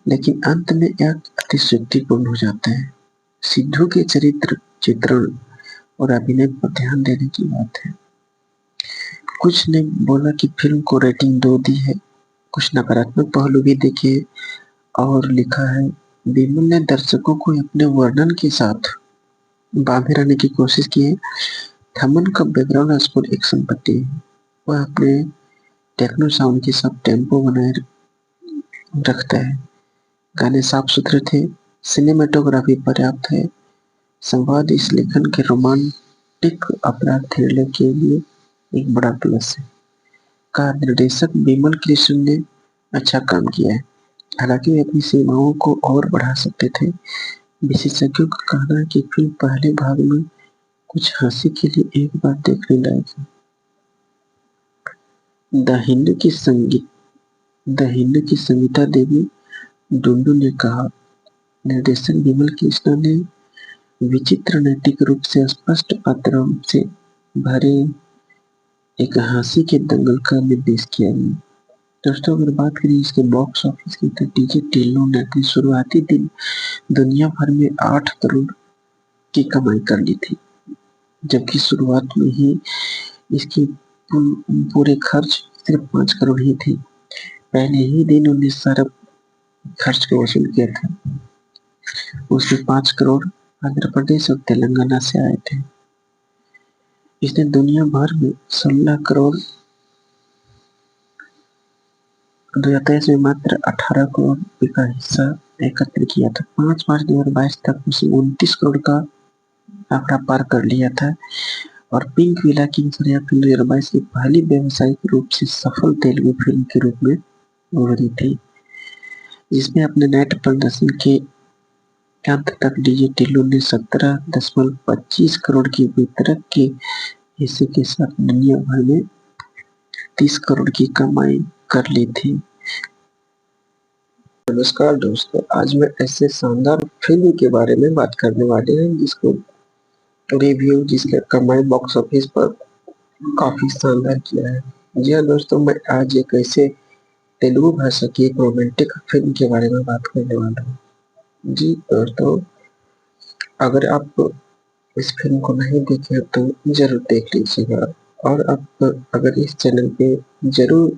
लेकिन अंत में यह अतिशयोक्तिपूर्ण हो जाता है। सिद्धू के चरित्र चित्रण और अभिनय पर ध्यान देने की बात है। कुछ ने बोला कि फिल्म को रेटिंग 2 दी है, कुछ नकारात्मक पहलू भी देखे और लिखा है बिमल ने दर्शकों को अपने वर्णन के साथ बांधे रहने की कोशिश की है। थमन का बैकग्राउंड स्कोर एक संपत्ति है। वह अपने टेक्नो साउंड के साथ टेम्पो बनाए रखता है। गाने साफ सुथरे थे, सिनेमेटोग्राफी पर्याप्त है, संवाद इस लेखन के रोमांटिक अपराध थ्रिलर के लिए एक बड़ा प्लस है। का निर्देशक बिमल कृष्ण ने अच्छा काम किया है, हालांकि वे अपनी सीमाओं को और बढ़ा सकते थे। विशेषज्ञों का कहना है कि फिल्म पहले भाग में कुछ हंसी के लिए एक बार देखने लायक है। द हिंदू की संगीता देवी डुंडू ने कहा, निर्देशक बिमल कृष्णा ने विचित्र नैतिक रूप से स्पष्ट पात्रों से भरे एक हंसी के दंगल का निर्देश किया गया। दोस्तों अगर बात करें इसके बॉक्स ऑफिस की तो डीजे टिल्लू ने अपने शुरुआती दिन दुनिया भर में 8 करोड़ की कमाई कर ली थी, जबकि शुरुआत में ही इसकी पूरे खर्च सिर्फ 5 करोड़ ही थी। पहले ही दिन उन्हें सारा खर्च को वसूल किया था। उसमें 5 करोड़ आंध्र प्रदेश और तेलंगाना से आए थे। इसने दुनिया भर में 16 करोड़ 2023 में मात्र 18 करोड़ रुपए का हिस्सा एकत्र किया था। 5 मार्च 2022 तक उसने 29 करोड़ का आंकड़ा पार कर लिया था और पिंक विला की फिल्म 2022 की पहली व्यावसायिक रूप से सफल तेलुगु फिल्म के रूप में उभरी थी, जिसमें अपने नेट प्रदर्शन के अंत तक डीजे टिल्लू ने 17.25 करोड़ की वितरक के हिस्से के साथ दुनिया भर में 30 करोड़ की कमाई कर ली थी। नमस्कार दोस्तों, आज मैं ऐसे शानदार फिल्म के बारे में बात करने वाले हैं जिसको रिव्यू जिसका कमाई बॉक्स ऑफिस पर काफी शानदार किया है। जी हाँ दोस्तों, मैं आज एक ऐसे तेलुगु भाषा की एक रोमांटिक फिल्म के बारे में बात करने वाला हूँ। जी दोस्तों, अगर आप इस फिल्म को नहीं देखे तो जरूर देख लीजिएगा। और आप अगर इस चैनल पे जरूर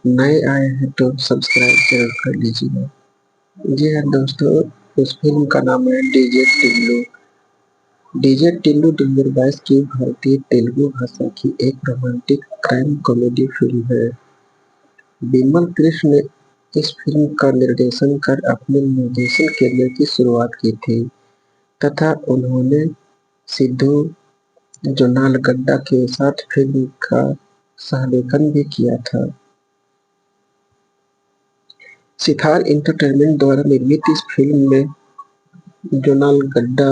नए आए हैं तो सब्सक्राइब जरूर कर लीजिएगा। जी हाँ दोस्तों, उस फिल्म का नाम है डीजे टिल्लू। डीजे टिल्लू 2022 की भारतीय तेलुगु भाषा की एक रोमांटिक क्राइम कॉमेडी फिल्म है। बिमल कृष्ण ने इस फिल्म का निर्देशन कर अपने निर्देशन करियर की शुरुआत की थी तथा उन्होंने सिद्धू जोनालगड्डा के साथ फिल्म का सहलेखन भी किया था। सितार एंटरटेनमेंट द्वारा निर्मित इस फिल्म में जोनालगड्डा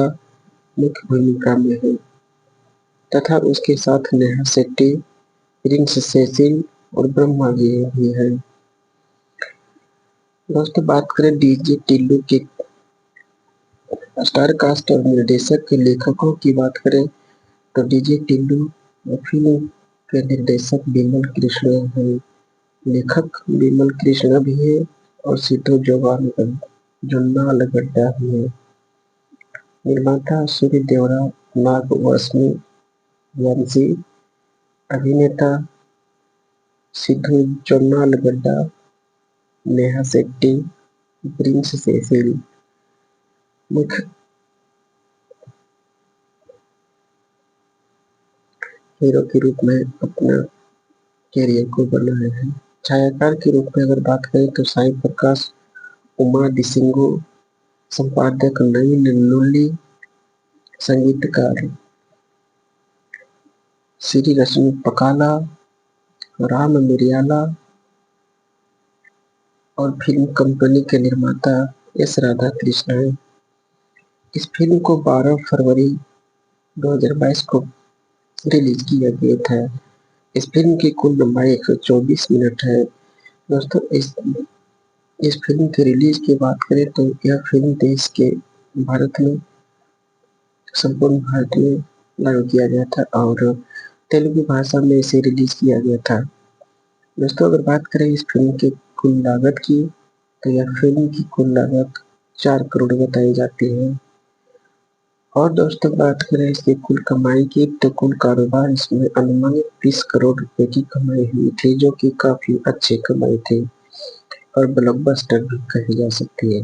मुख्य भूमिका में है तथा उसके साथ नेहा शेट्टी, प्रिंस सेसिल और ब्रह्मा जी भी है। दोस्तों बात करें डीजे टिल्लू के स्टार कास्ट और निर्देशक के लेखकों की बात करें तो डीजे टिल्लू फिल्म के निर्देशक बिमल कृष्ण है, लेखक बिमल कृष्ण भी है और सिद्धू जोनालगड्डा भी है। निर्माता सूर्य देवरा, नागवशमी वंशी, अभिनेता सिद्धू जोनालगड्डा, नेहा शेट्टी, प्रिंस सेसिल। मुख्य हीरो के रूप में अपना कैरियर को बनाए हैं। छायाकार के रूप में अगर बात करें तो साई प्रकाश, उमा डिसिंगो, संपादक नवीन लुल्ली, संगीतकार श्री रश्मि पकाला, राम मिरियाला और फिल्म कंपनी के निर्माता एस राधा कृष्ण है। इस फिल्म को 12 फरवरी 2022 को रिलीज किया गया था। इस फिल्म की कुल लंबाई 124 मिनट है। दोस्तों इस फिल्म की रिलीज की बात करें तो यह फिल्म देश के भारत में संपूर्ण भारत में लागू किया गया था और तेलुगु भाषा में इसे रिलीज किया गया था। दोस्तों अगर बात करें इस फिल्म की कुल लागत की तो यह फिल्म की कुल लागत 4 करोड़ बताई जाती है। और दोस्तों बात करें इसकी कुल कमाई की तो कुल कारोबार इसमें अनुमानित 20 करोड़ रुपए की कमाई हुई थी, जो कि काफी अच्छी कमाई थी और ब्लॉकबस्टर भी कही जा सकती है।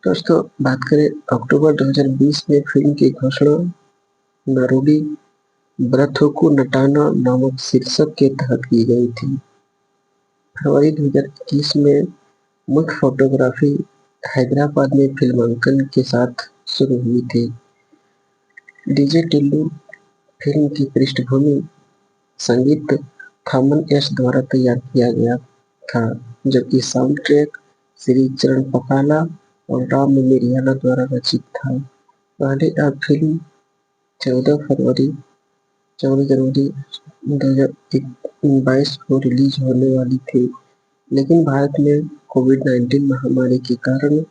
दोस्तों बात करें अक्टूबर 2020 में फिल्म की घोषणा नारोडी ब्रथोकू नटाना नामक शीर्षक के तहत की गई थी। फरवरी 2021 में मुख्य फोटोग्राफी हैदराबाद में फिल्मांकन के साथ शुरू हुई थी। डीजे टिल्लू फिल्म की पृष्ठभूमि संगीत थामन एस द्वारा तैयार किया गया था, जबकि साउंड ट्रैक श्री चरण पकाला और राम मिरियाला द्वारा रचित था। पहले यह फिल्म 14 जनवरी 2022 को रिलीज होने वाली थी, लेकिन भारत में कोविड-19 महामारी के कारण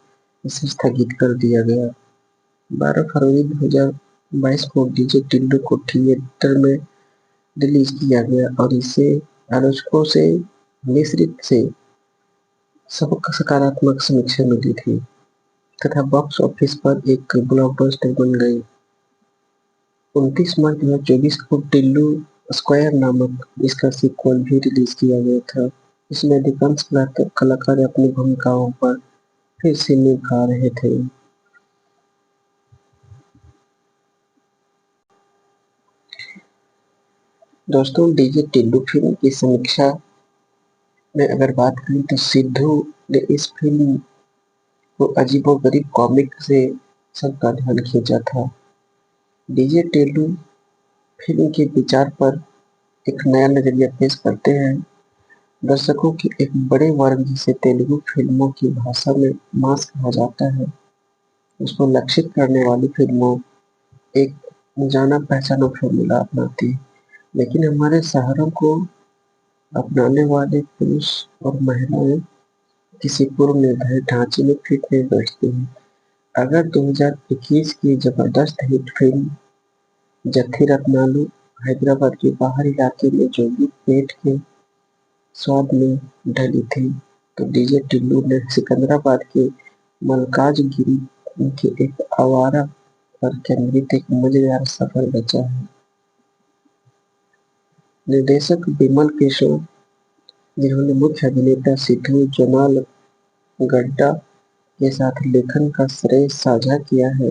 इसे स्थगित कर दिया गया। 12 फरवरी 2022 को डीजे टिल्लू को थिएटर में रिलीज किया गया और इसे आलोचकों से मिश्रित से सबक सकारात्मक समीक्षा मिली थी तथा बॉक्स ऑफिस पर एक ब्लॉकबस्टर बन गई। 29 मार्च 2024 को टिल्लू स्क्वायर नामक इसका सीक्वल भी रिलीज किया गया था। इसमें अधिकांश कलाकार अपनी भूमिकाओं पर फिर से निभा रहे थे। दोस्तों डीजे टिल्लू फिल्म की समीक्षा में अगर बात करें तो सिद्धू ने इस फिल्म को अजीबोगरीब कॉमिक से सबका ध्यान खींचा था। डीजे टिल्लू फिल्म के विचार पर एक नया नजरिया पेश करते हैं। दर्शकों के एक बड़े वर्ग जिसे तेलुगु फिल्मों की भाषा में मास कहा जाता है, उसको लक्षित करने वाली फिल्मों एक जाना पहचाना फॉर्मूला अपनाती है, लेकिन हमारे शहरों को अपनाने वाले पुरुष और महिलाएं किसी पूर्व निर्धारित ढांचे में फिट नहीं बैठती हैं। अगर 2021 की जबरदस्त हिट फिल्म जत्थी रत्नालू हैदराबाद के बाहरी इलाके में जो भी पेट के स्वाद में ढली थी, तो डीजे टिल्लू ने सिकंदराबाद के मलकाजगिरी के एक आवारा पर केंद्रित एक मजेदार सफर रचा है। निर्देशक बिमल कृष्ण, जिन्होंने मुख्य अभिनेता सिद्धू जोनाल गड्डा के साथ लेखन का श्रेय साझा किया है,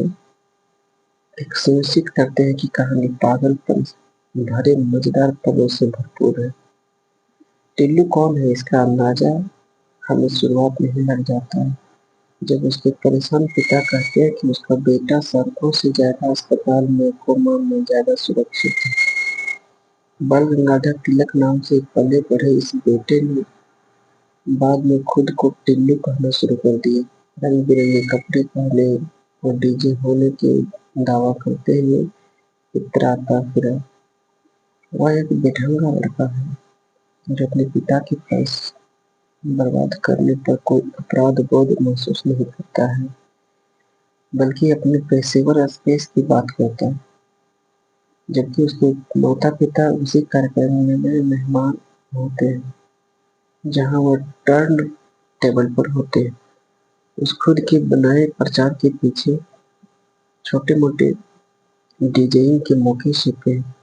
एक सुनिश्चित करते हैं कि कहानी पागलपन भरे मजेदार पलों से भरपूर है। टिल्लू कौन है, इसका अंदाजा हमें शुरुआत में ही लग जाता है, जब उसके परेशान पिता कहते हैं कि उसका बेटा सड़कों से ज्यादा अस्पताल में कोमा में ज्यादा सुरक्षित है। बाल गंगाधर तिलक नाम से पले बढ़े इस बेटे ने बाद में खुद को टिल्लू कहना शुरू कर दिया। रंग बिरंगे कपड़े पहने और डीजे होने के दावा करते हुए इतराता फिरा। वह एक बेढंगा लड़का है जो अपने पिता के पैसे बर्बाद करने पर कोई अपराध बोध महसूस नहीं करता है, बल्कि अपने पेशेवर स्पेस की बात करता है। जबकि उसके माता पिता उसी कार्यक्रम में मेहमान होते हैं जहां वह टर्न टेबल पर होते हैं। उस खुद के बनाए प्रचार के पीछे छोटे मोटे डीजेइंग के मौके छिपे हैं,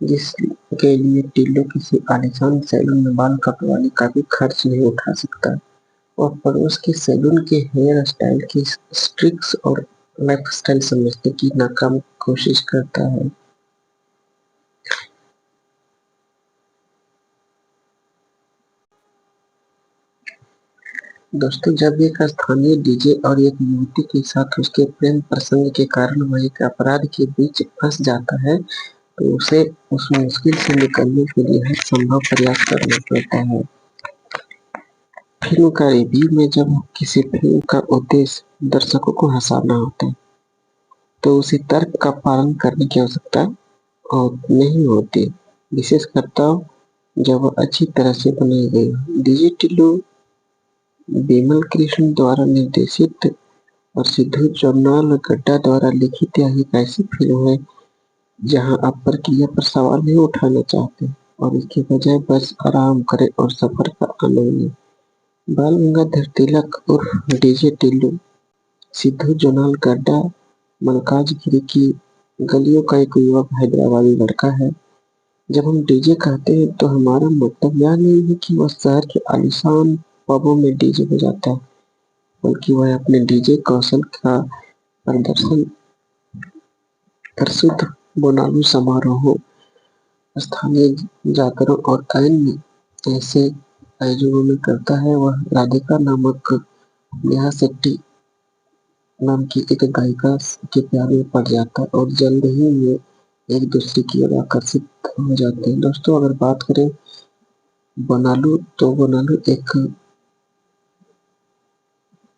जिसके लिए टिल्लू किसी आलीशान सैलून में बाल कटवाने का भी खर्च नहीं उठा सकता। वह पड़ोस के सैलून के हेयर स्टाइल की ट्रिक्स और लाइफस्टाइल समझने की नाकाम कोशिश करता है। दोस्तों, जब एक स्थानीय डीजे और एक युवती के साथ उसके प्रेम प्रसंग के कारण वह एक अपराध के बीच फंस जाता है, तो उसे उस मुश्किल से निकलने के लिए हर संभव प्रयास करना पड़ता है। फिल्म का रिव्यू में जब किसी फिल्म का उद्देश्य दर्शकों को हंसाना होता है, तो उसे तर्क का पालन करने की आवश्यकता और नहीं होती, विशेषकर तब जब वह अच्छी तरह से बनाई गई हो। डीजे टिल्लू बिमल कृष्ण द्वारा निर्देशित और सिद्धू जोनाल गड्डा द्वारा लिखित यह एक ऐसी फिल्म है जहां आप प्रक्रिया पर सवाल नहीं उठाना चाहते और इसके बजाय बस आराम करें और सफर का आनंद लें। बाल गंगाधर तिलक उर्फ डीजे टिल्लू सिद्धू जोनाल गड्डा मलकाजगिरी की गलियों का एक युवक हैदराबादी लड़का है। जब हम डीजे कहते हैं तो हमारा मतलब यह नहीं है कि वह शहर के आलीशान पबों में डीजे बजाता है, बल्कि वह अपने डीजे कौशल का प्रदर्शन प्रसिद्ध बोनालू समारोहों, स्थानीय जागरण और अन्य ऐसे आयोजनों में करता है। वह राधिका नामक नेहा शेट्टी नाम की एक गायिका के प्यार में पड़ जाता है और जल्द ही वे एक दूसरे की ओर आकर्षित हो जाते हैं। दोस्तों, अगर बात करें बोनालू, तो बोनालू एक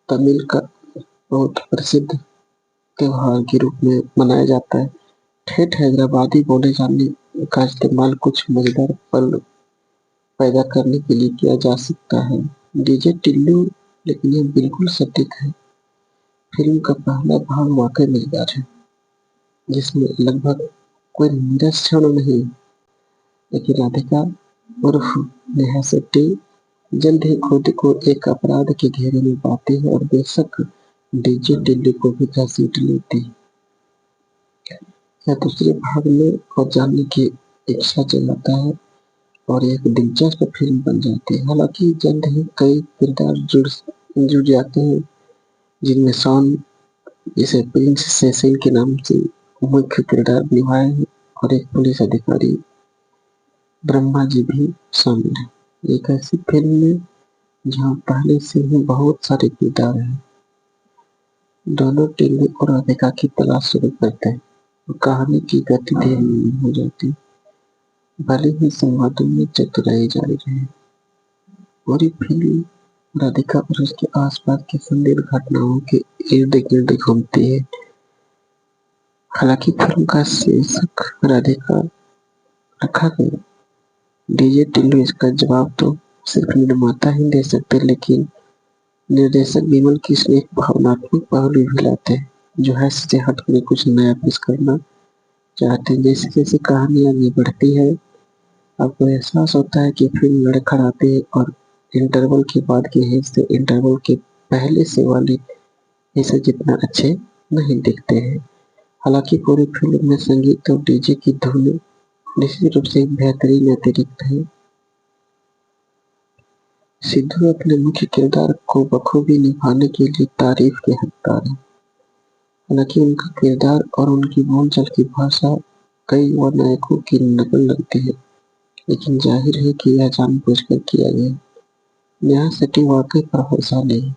तमिल का बहुत प्रसिद्ध त्योहार के रूप में मनाया जाता है। ठेठ हैदराबादी बोले जाने का इस्तेमाल कुछ मजेदार पल पैदा करने के लिए किया जा सकता है। डीजे टिल्लू, लेकिन यह बिल्कुल सटीक है। फिल्म का पहला भाग वाकई मजेदार है, जिसमें लगभग कोई नीरस क्षण नहीं, लेकिन राधिका उर्फ नेहा शेट्टी जल्द ही खुद को एक अपराध के घेरे में पाती है और बेशक डीजे टिल्लू को भी घसीट लेती है। यह दूसरे भाग में और जानने की इच्छा जगाता है और एक दिलचस्प फिल्म बन जाती है। हालांकि जल्द ही कई किरदार जुड़ जाते हैं, जिनमें शॉन, जिसे प्रिंस सेसिल के नाम से मुख्य किरदार निभाए हैं, और एक पुलिस अधिकारी ब्रह्मा जी भी शामिल है। एक ऐसी फिल्म है जहाँ पहले से ही बहुत सारे किरदार हैं। दोनों टिल्लू और राधिका की तलाश शुरू करते हैं और कहानी की गति धीमी हो जाती है, भले ही संवादों में चतुराई जारी रहे। पूरी फिल्म राधिका और उसके आसपास की संदिग्ध घटनाओं के इर्द गिर्द घूमती है। हालांकि फिल्म का शीर्षक राधिका रखा गया, डीजे टिल्लू इसका जवाब तो सिर्फ निर्माता ही दे सकते, लेकिन निर्देशक बिमल कृष्ण एक भावनात्मक पहलू भी लाते हैं, जो है से हटकर कुछ नया पेश करना चाहते हैं। जैसे जैसे कहानी आगे बढ़ती है, आपको एहसास होता है कि फिल्म लड़खड़ाते और इंटरवल के बाद के हिस्से इंटरवल के पहले से वाले हिस्से जितना अच्छे नहीं दिखते हैं। हालांकि पूरी फिल्म में संगीत और डीजे की धुन निश्चित रूप से एक बेहतरीन अतिरिक्त है। सिद्धू अपने मुख्य किरदार को बखूबी निभाने के लिए तारीफ के हकदार हैं। हालांकि उनका किरदार और उनकी बोलचाल की भाषा कई युवा नायकों की नकल लगती है, लेकिन जाहिर है कि यह जानबूझकर किया गया। नेहा शेट्टी वाकई प्रभावशाली है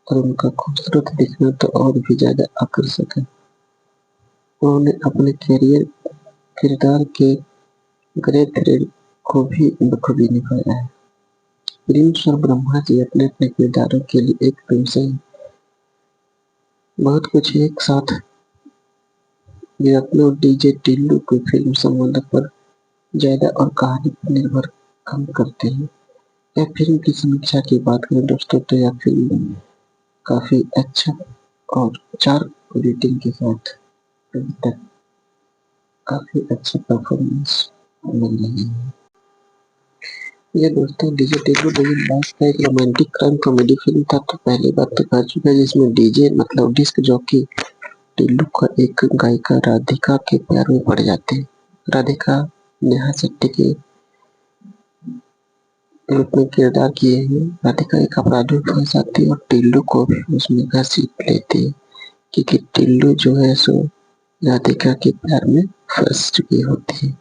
और उनका खूबसूरत दिखना तो और भी ज्यादा आकर्षक है। उन्होंने अपने कैरियर किरदार के ग्रे थ्रेड को भी बखूबी निभाया है। प्रिंस और ब्रह्मा जी अपने अपने किरदारों के लिए एक फिल्म से बहुत कुछ एक साथ विरत्न और डीजे टिल्लू की फिल्म संबंध पर ज्यादा और कहानी पर निर्भर कम करते हैं। यह फिल्म की समीक्षा की बात करें दोस्तों तो यह फिल्म काफी अच्छा और 4 रेटिंग के साथ अभी तक काफी अच्छा परफॉर्मेंस मिल रही है। ये दोस्तों डीजे टिल्लू 2022 का एक रोमांटिक क्राइम कॉमेडी फिल्म था। तो पहली बात तो कर चुका है जिसमें डीजे मतलब डिस्क जॉकी टिल्लू का एक गायिका राधिका के प्यार में पड़ जाते हैं। राधिका नेहा शेट्टी के रूप में किरदार किए हैं। राधिका एक अपराधी में फंस जाती है और टिल्लू को भी उसमें घसीट लेती है क्योंकि टिल्लू जो है सो राधिका के प्यार में फंस चुकी होती है।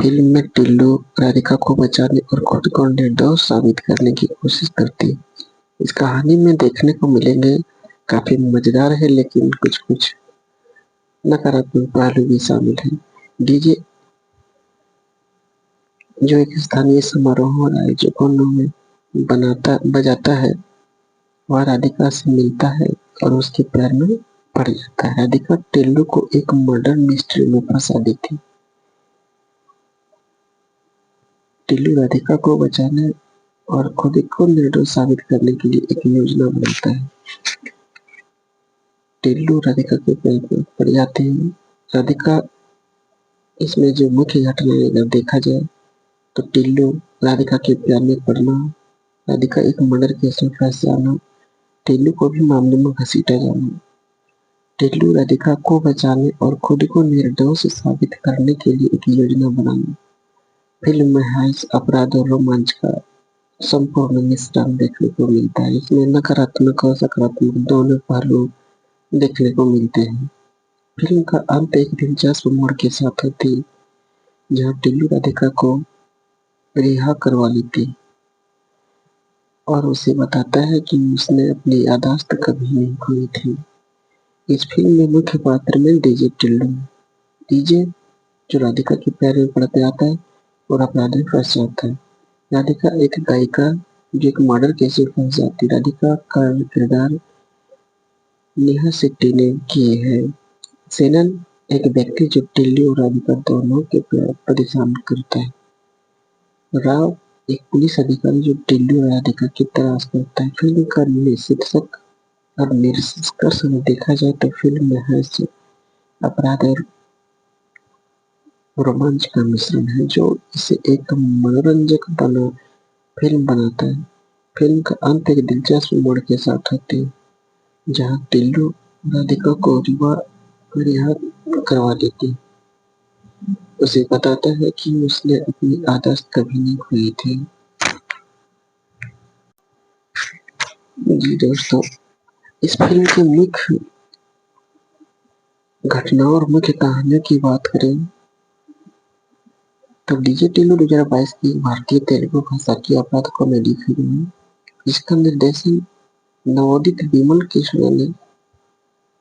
फिल्म में टिल्लू राधिका को बचाने और खुद को निर्दोष साबित करने की कोशिश करती है। इस कहानी में देखने को मिलेंगे काफी मजेदार है, लेकिन कुछ कुछ नकारात्मक पहलू भी शामिल है। डीजे जो एक स्थानीय समारोह और आयोजकों में बजाता है, वह राधिका से मिलता है और उसके प्यार में पड़ जाता है। राधिका टिल्लू को एक मर्डर मिस्ट्री में फंसा देती। टिल्लू राधिका को बचाने और खुद को निर्दोष साबित करने के लिए एक योजना बनाता है। टिल्लू राधिका के प्यार में पड़ जाते हैं। राधिका इसमें जो मुख्य घटनाएं अगर देखा जाए तो टिल्लू राधिका के प्यार में पड़ना, राधिका एक मर्डर केस में फंस जाना, टिल्लू को भी मामले में घसीटा जाना, टिल्लू राधिका को बचाने और खुद को निर्दोष साबित करने के लिए एक योजना बनाना। फिल्म में हाइस अपराध और रोमांच का संपूर्ण मिश्रण देखने को मिलता है। इसमें नकारात्मक और सकारात्मक दोनों पहलू देखने को मिलते हैं। फिल्म का अंत एक दिलचस्प मोड़ के साथ होती है जहां टिल्लू राधिका को रिहा करवा लेती और उसे बताता है कि उसने अपनी याददाश्त कभी नहीं खोई थी। इस फिल्म में मुख्य पात्र में डीजे टिल्लू, डीजे जो राधिका के प्यार में पड़ जाता है और अपराध में फंस जाता है। राधिका एक गायिका जो एक मर्डर केस में फंस जाती है। राधिका का किरदार नेहा शेट्टी ने किए हैं। सेनन एक व्यक्ति जो टिल्लू और राधिका दोनों के प्यार परेशान करता है। राव एक पुलिस अधिकारी जो टिल्लू और राधिका की तलाश करता है। फिल्म का शीर्षक और निष्कर्ष में देखा जाए तो फिल्म में हास्य, अपराध और रोमांच का मिश्रण है जो इसे एक मनोरंजक फिल्म बनाता है। फिल्म का अंत एक दिलचस्प मोड़ के साथ होती है जहां टिल्लू राधिका को रिहा करवा देती है। उसे बताता है कि उसने अपनी आदत कभी नहीं खोई थी। जी दोस्तों, इस फिल्म के मुख्य घटनाओं और मुख्य कहानियों की बात करें तो डीजे टिल्लू 2022 की भारतीय तेलुगु भाषा की अपराध कॉमेडी फिल्म है जिसका निर्देशन नवोदित विमल कृष्ण ने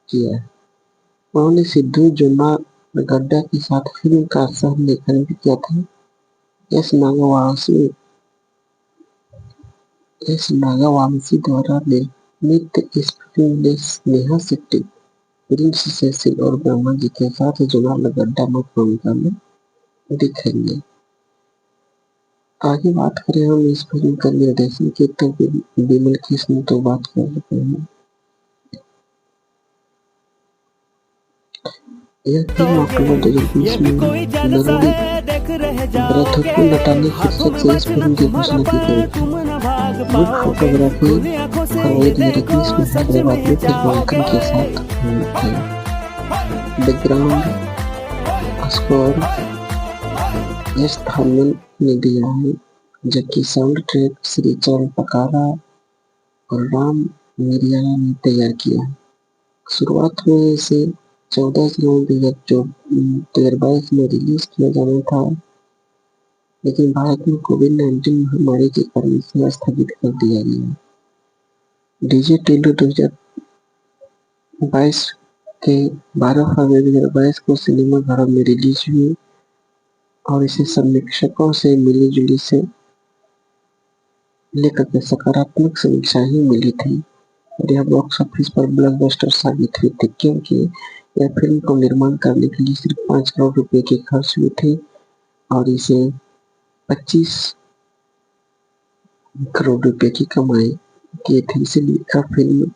किया है। उन्होंने सिद्धू जुन्नागड्डा के साथ फिल्म का सह लेखन भी किया था। एस नागावांशी द्वारा निर्मित इस फिल्म में नेहा शेट्टी, प्रिंस सेसिल और ब्रह्मा जी के साथ जुन्नागड्डा मुख्य भूमिका में दिखेंगे। आगे बात करें हम इस फिल्म का निर्देशन की तो विमल कृष्ण तो बात कर चुके हैं। यह फिल्म अक्टूबर 2020 में नरोड़ी ब्रथपुर नटाने शीर्षक से इस फिल्म की घोषणा की गई थी। मुख्य फोटोग्राफी फरवरी 2021 में हैदराबाद में फिल्मांकन के साथ हुई थी। बैकग्राउंड स्कोर एस थर्मन ने दिया है, जबकि साउंड ट्रैक श्री चरण पकारा और राम मिरियाला ने तैयार किया है। शुरुआत में इसे 14 जनवरी 2022 में रिलीज किया जाना था, लेकिन भारत में कोविड-19 महामारी के कारण इसे स्थगित कर दिया गया। डीजे टिल्लू 2022 के 12 फरवरी 2022 को सिनेमाघरों में रिलीज हुई और इसे समीक्षकों से मिली-जुली से लेकर के सकारात्मक समीक्षा ही मिली थी और यह बॉक्स ऑफिस पर ब्लॉकबस्टर साबित हुई थी, क्योंकि यह फिल्म को निर्माण करने के लिए सिर्फ 5 करोड़ रुपए की खर्च हुई थी और इसे 25 करोड़ रुपए की कमाई की थी। इसलिए फिल्म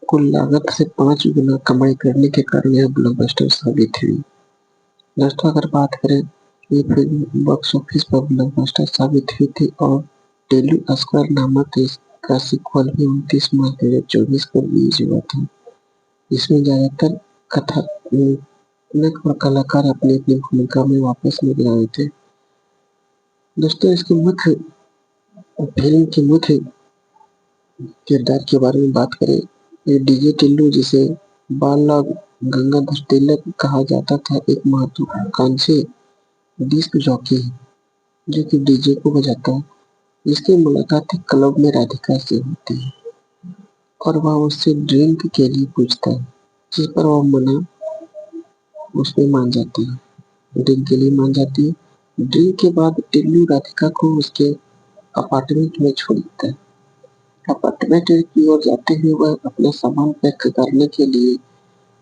कुल लागत से 5 गुना कमाई करने के कारण यह ब्लॉकबस्टर साबित हुई। दोस्तों, अगर बात करें, ये फिल्म बॉक्स ऑफिस पर ब्लॉकबस्टर साबित हुई थी और टिल्लू स्क्वायर नामक इसका सीक्वल भी 29 मार्च 2024 को रिलीज हुआ था। इसमें ज्यादातर कथानक और कलाकार अपनी अपनी भूमिका में वापस नजर आए थे। दोस्तों, इसके फिल्म के मुख्य किरदार के बारे में बात करें, ये डीजे टिल्लू, जिसे बाल गंगाधर तिलक कहा जाता था, एक महत्वाकांक्षी डिस्क जॉकी है जो कि डीजे को बजाता है। जिसकी मुलाकात एक क्लब में राधिका से होती है और वह उससे ड्रिंक के लिए पूछता है, जिस पर वह उसमें मान जाती है, ड्रिंक के लिए मान जाती है। ड्रिंक के बाद टिल्लू राधिका को उसके अपार्टमेंट में छोड़ देता है। अपार्टमेंट की ओर जाते हुए वह अपना सामान पैक करने के लिए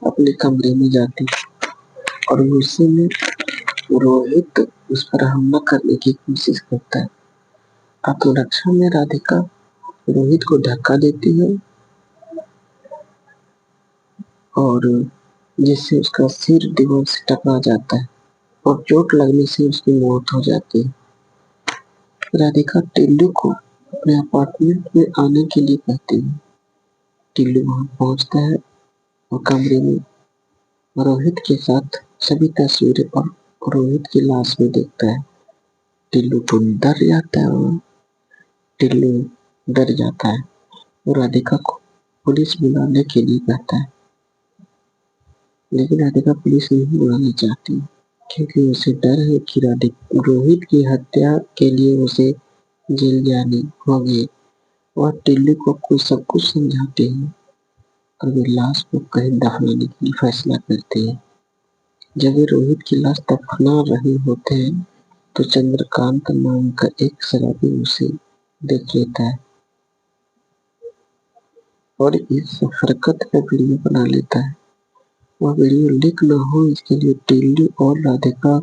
अपने कमरे में जाती है और गुस्से में रोहित उस पर हमला करने की कोशिश करता है। आत्मरक्षा में राधिका रोहित को धक्का देती है और जिससे उसका सिर दीवार से टकरा जाता है और चोट लगने से उसकी मौत हो जाती है। राधिका टिल्लू को अपने अपार्टमेंट में आने के लिए कहती है। टिल्लू वहां पहुंचता है और कमरे में रोहित के साथ सभी तस्वीरें और रोहित की लाश भी देखता है। टिल्लू तो डर जाता है और टिल्लू डर जाता है और राधिका को पुलिस बुलाने के लिए कहता है, लेकिन राधिका पुलिस नहीं बुलाना चाहती क्योंकि उसे डर है कि रोहित की हत्या के लिए उसे जेल जानी होगी। वह टिल्लू को सब कुछ समझाते हैं और वे लाश को कहीं दफनाने के लिए फैसला करते हैं। जब वे रोहित की लाश दफना रहे होते हैं तो चंद्रकांत नाम का एक शराबी उसे देख लेता है और इस हरकत का वीडियो बना लेता है। वह वीडियो लीक न हो इसके लिए टिल्लू और राधिका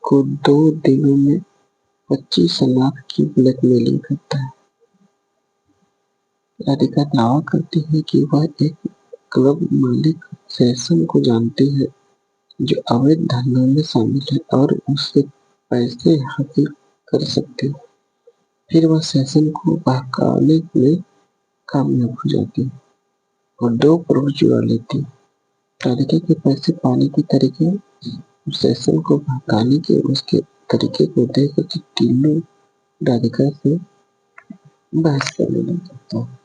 को 2 दिनों में 25 लाख की ब्लैकमेलिंग करता है। राधिका दावा करती है कि वह एक क्लब मालिक सेशन को जानती है जो अवैध धंधों में शामिल है और उससे पैसे हासिल कर सकती है। फिर वह सेशन को बहकाने में कामयाब हो जाती है और 2 करोड़ चुरा लेती है। राधिका के पैसे पाने के तरीके और सेशन को बहकाने के उसके तरीके को देखकर टिल्लू राधिका से बहस करने लग जाता है।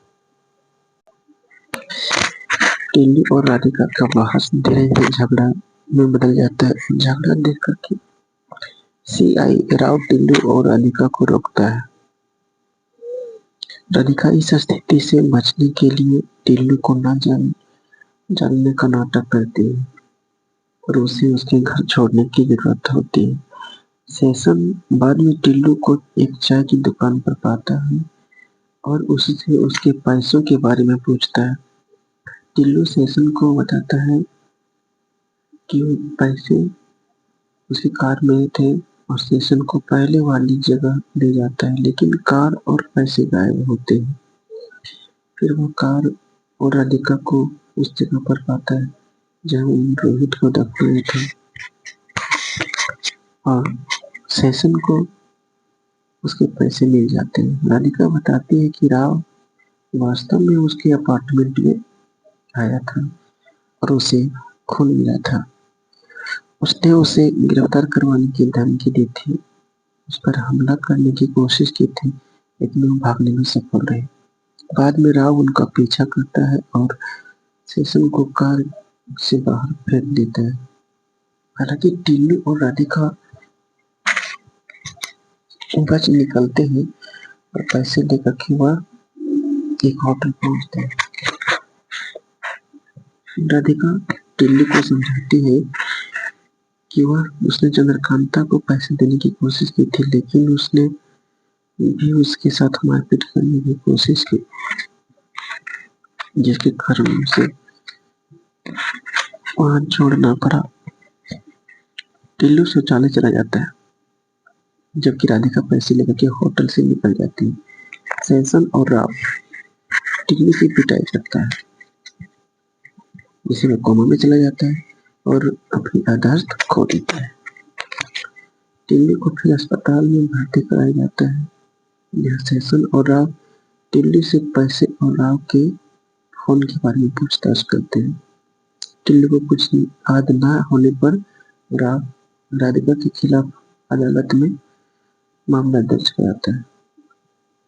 टिल्लू और राधिका का बहस धीरे धीरे झगड़ा में बदल जाता है। झगड़ा देख करके सीआई राव टिल्लू और राधिका को रोकता है। राधिका इस स्थिति से बचने के लिए टिल्लू को न जानने का नाटक करती है और उसे उसके घर छोड़ने की जरूरत होती है। सेशन बाद में टिल्लू को एक चाय की दुकान पर पाता है और उससे उसके पैसों के बारे में पूछता है। टिल्लू सेशन को बताता है कि वो पैसे उसकी कार में थे और सेशन को पहले वाली जगह ले जाता है, लेकिन कार और पैसे गायब होते हैं। फिर वो कार और राधिका को उस जगह पर पाता है जहाँ रोहित को दफनाया था और सेशन को उसके पैसे मिल जाते हैं। राधिका बताती है कि राव वास्तव में उसके अपार्टमेंट में आया था और उसे खून मिला था। उसने उसे गिरफ्तार करवाने की धमकी दी थी, उस पर हमला करने की कोशिश की थी, लेकिन वो भागने में सफल रहे। बाद में राव उनका पीछा करता है और सेशन को कार से बाहर फेंक देता है। हालांकि टिल्लू और राधिका बच निकलते हैं और पैसे लेकर के वह एक होटल पहुंचते हैं। राधिका टिल्लू को समझाती है कि वह उसने चंद्रकांता को पैसे देने की कोशिश की थी, लेकिन उसने भी उसके साथ मारपीट करने की कोशिश की, जिसके कारण उसे वहां छोड़ना पड़ा। टिल्लू शौचालय चला जाता है, जबकि राधिका पैसे लेकर के होटल से निकल जाती है। सेशन और राव टिल्लू की पिटाई करता है, जिसे वह कोमा में चला जाता है और अपनी याददाश्त खो देता है। टिल्लू को फिर अस्पताल में भर्ती कराया जाता है। यह सेशन और राव टिल्लू से पैसे और राव के फोन के बारे में पूछताछ करते हैं। टिल्लू को कुछ याद न होने पर राव राधिका के खिलाफ अदालत में मामला दर्ज कराता है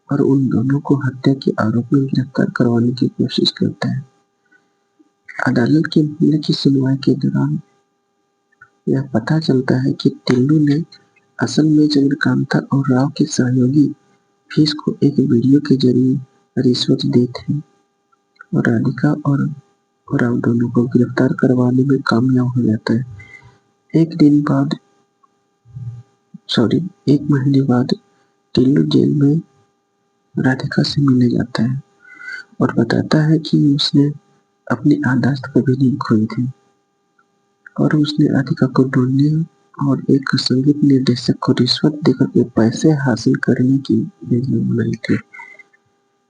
और उन दोनों को हत्या के आरोप में गिरफ्तार करवाने की कोशिश करता है। अदालत के मामले की सुनवाई के दौरान यह पता चलता है कि टिल्लू ने असल में चंद्रकांता और राव के सहयोगी फीस को एक वीडियो के जरिए रिश्वत दी थी और राधिका और राव दोनों को गिरफ्तार करवाने में कामयाब हो जाता है। एक महीने बाद टिल्लू जेल में राधिका से मिलने जाता है और बताता है कि उसने अपनी याददाश्त कभी नहीं खोई थी और उसने राधिका को ढूंढने और एक संगीत निर्देशक को रिश्वत देकर के पैसे हासिल करने की योजना बनाई थी।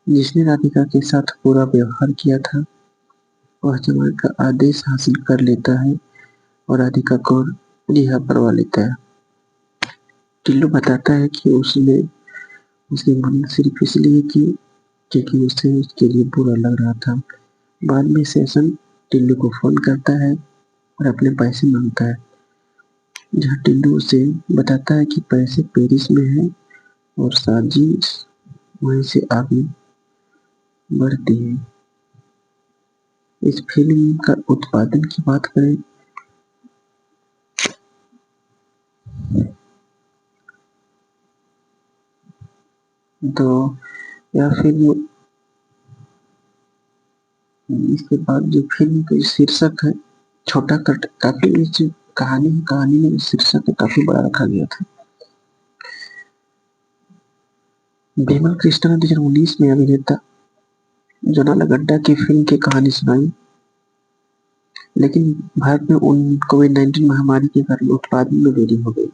जिसने राधिका के साथ बुरा व्यवहार किया था, वह जमानत का आदेश हासिल कर लेता है और राधिका को रिहा करवा लेता है। टिल्लू बताता है कि उसने उसकी मदद सिर्फ इसलिए की क्योंकि उसे उसके लिए बुरा लग रहा था। बाद में सेशन टिल्लू को फोन करता है और अपने पैसे मांगता है, जहाँ टिल्लू उसे बताता है कि पैसे पेरिस में है और साजिश वहीं से आगे बढ़ती है। इस फिल्म का उत्पादन की बात करें तो यह फिल्म, इसके बाद जो फिल्म का शीर्षक है छोटा कट, काफी इस कहानी में शीर्षक काफी बड़ा रखा गया था। बिमल कृष्णा ने 2019 में अभिनेता जोनाला गड्ढा की फिल्म की कहानी सुनाई, लेकिन भारत में कोविड-19 महामारी के कारण उत्पादन में देरी हो गई।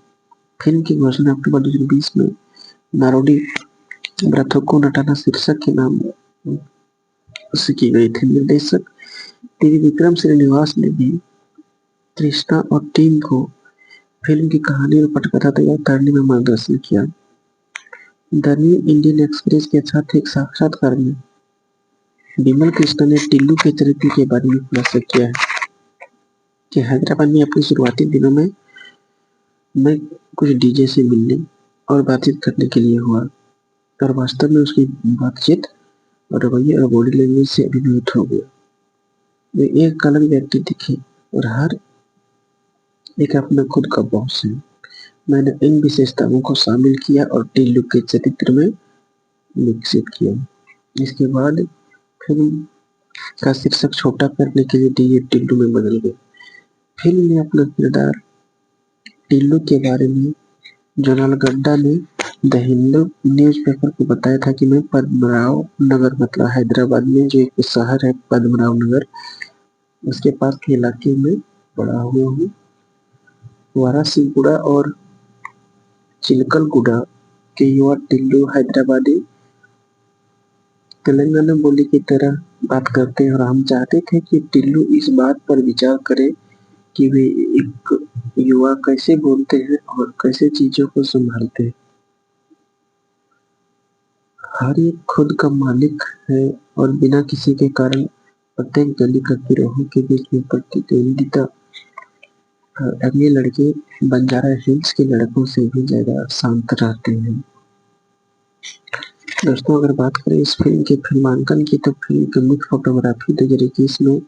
फिल्म की घोषणा अक्टूबर 2020 में नारोडी ब्राथोको नटाना शीर्षक के नाम से की गई थी। निर्देशक त्रिविक्रम श्रीनिवास ने भी कृष्णा और टीम को फिल्म की कहानी और पटकथा तैयार करने में मार्गदर्शन किया। द न्यू इंडियन एक्सप्रेस के साथ एक साक्षात्कार में बिमल कृष्णा ने टिल्लू के चरित्र के बारे में खुलासा किया है कि हैदराबाद में अपने शुरुआती दिनों में मैं कुछ डीजे से मिलने और बातचीत करने के लिए हुआ और वास्तव में उसकी बातचीत और रवैये और बॉडी लैंग्वेज से अभिभूत हो गया। वे एक अलग व्यक्ति दिखे और हर एक अपना खुद का बॉस है। मैंने इन विशेषताओं को शामिल किया और टिल्लू के चरित्र में विकसित किया। इसके बाद फिल्म का शीर्षक छोटा करने के लिए डीजे टिल्लू में बदल गए। फिल्म में अपना किरदार टिल्लू के बारे में जोनाला गड्ढा ने द हिंदू न्यूज़पेपर को बताया था कि मैं पद्मनाभ नगर, मतलब हैदराबाद में जो एक शहर है पद्मनाभ नगर, उसके पास के इलाके में बड़ा हुआ हूँ। वारासीगुड़ा और चिलकलगुड़ा के युवा टिल्लू हैदराबादी तेलंगाना बोली की तरह बात करते हैं और हम चाहते थे कि टिल्लू इस बात पर विचार करे कि वे एक युवा कैसे बोलते हैं और कैसे चीजों को संभालते हैं। हर एक खुद का मालिक है और बिना किसी के कारण प्रत्येक गली का गिरोहों के बीच में प्रतिद्वंदिता अब ये लड़के बंजारा हिल्स के लड़कों से भी ज्यादा शांत रहते हैं। दोस्तों अगर बात करें इस फिल्म के फिल्मांकन की तो फिल्म की मुख्य फोटोग्राफी 2021 में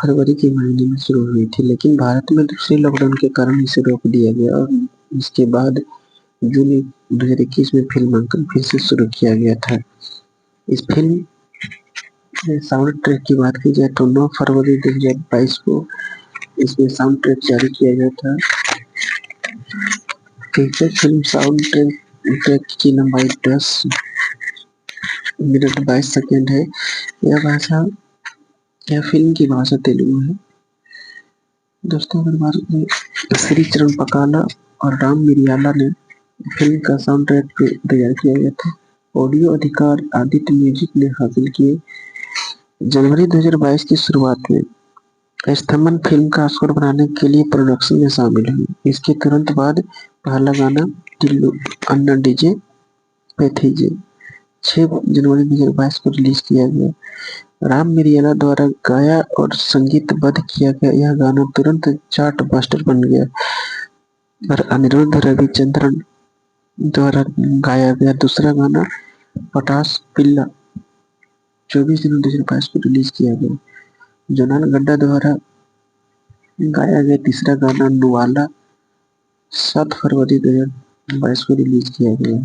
फरवरी के महीने में शुरू हुई थी, लेकिन भारत में दूसरे लॉकडाउन के कारण इसे रोक दिया गया और इसके बाद जून 2021 में फिल्मांकन फिर से शुरू किया गया था। इस फिल्म में साउंड ट्रैक की बात की जाए तो 9 फरवरी 2022 को इसमें साउंड ट्रैक जारी किया गया था। फीचर फिल्म साउंड ट्रैक की लंबाई 10 मिनट 22 सेकेंड है। यह फिल्म की भाषा तेलुगु है। दोस्तों अगर बात करें श्री चरण पकाला और राम मिरियाला ने फिल्म का साउंड ट्रैक तैयार किया गया था। ऑडियो अधिकार आदित्य म्यूजिक ने हासिल किए। जनवरी 2022 की शुरुआत में स्थमन फिल्म का स्कोर बनाने के लिए प्रोडक्शन में शामिल हुई। इसके तुरंत बाद पहला गाना टिल्लू अन्ना डीजे पे थीजे 6 जनवरी 2022 को रिलीज किया गया। राम मिरियाला द्वारा गाया और संगीतबद्ध किया गया यह गाना तुरंत चार्ट बस्टर बन गया और अनिरुद्ध रविचंद्रन द्वारा गाया गया दूसरा गाना पटास पिल्ला 24 जनवरी 2022 को रिलीज किया गया। जोनाल गड्ढा द्वारा गाया गया तीसरा गाना नुवाला 7 फरवरी 2022 को रिलीज किया गया।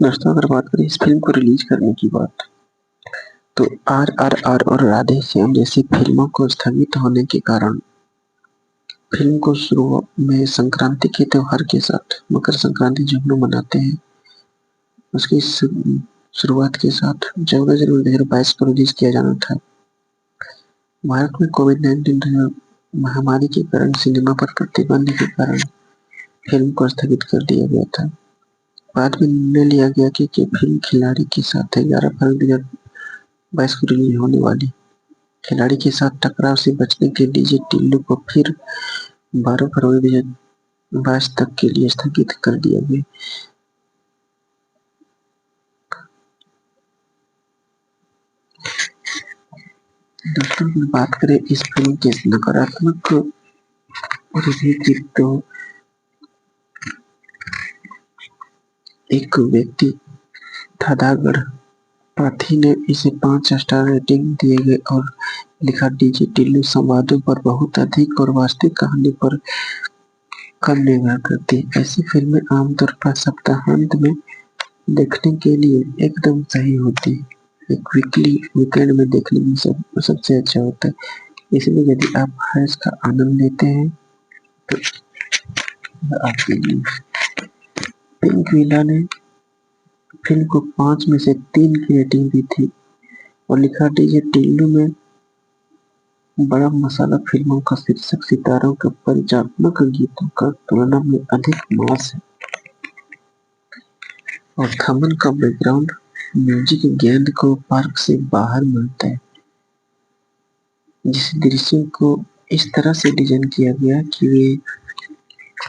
दोस्तों अगर बात करें इस फिल्म को रिलीज करने की बात तो RRR और राधे श्याम जैसी फिल्मों को स्थगित होने के कारण फिल्म को शुरू में संक्रांति के त्योहार के साथ मकर संक्रांति जो हम लोग मनाते हैं उसकी शुरुआत के साथ 14 जनवरी 2022 को रिलीज किया जाना था। भारत में कोविड-19 महामारी के कारण सिनेमा पर प्रतिबंध के कारण फिल्म को स्थगित कर दिया गया था। बाद में निर्णय लिया गया कि फिल्म खिलाड़ी के साथ 11 फरवरी 2022 को रिलीज होने वाली। खिलाड़ी के साथ टकराव से बचने के डीजे टिल्लू को फिर 12 फरवरी 2022 तक के लिए स्थगित कर दिया गया। दोस्तों बात करें इस फिल्म के नकारात्मक रिव्यू की तो एक व्यक्ति थादागढ़ पाथी ने इसे 5 स्टार रेटिंग दिए गए और लिखा डीजे टिल्लू संवादों पर बहुत अधिक और वास्तविक कहानी पर कम निर्भर करती है। ऐसी फिल्में आमतौर पर सप्ताहांत में देखने के लिए एकदम सही होती है। एक वीकेंड में देखने में सबसे अच्छा होता है। इसलिए यदि आप हर्ष का आनंद लेते हैं तो आपके लिए पिंक विला ने फिल्म को 5 में से 3 की रेटिंग दी थी और लिखा डीजे टिल्लू में बड़ा मसाला फिल्मों का शीर्षक सितारों के परिचालनात्मक गीतों का तुलना में अधिक मास है और थमन का बैकग्राउंड म्यूजिक गेंद को पार्क से बाहर मिलता है, जिस दृश्य को इस तरह से डिजाइन किया गया कि वे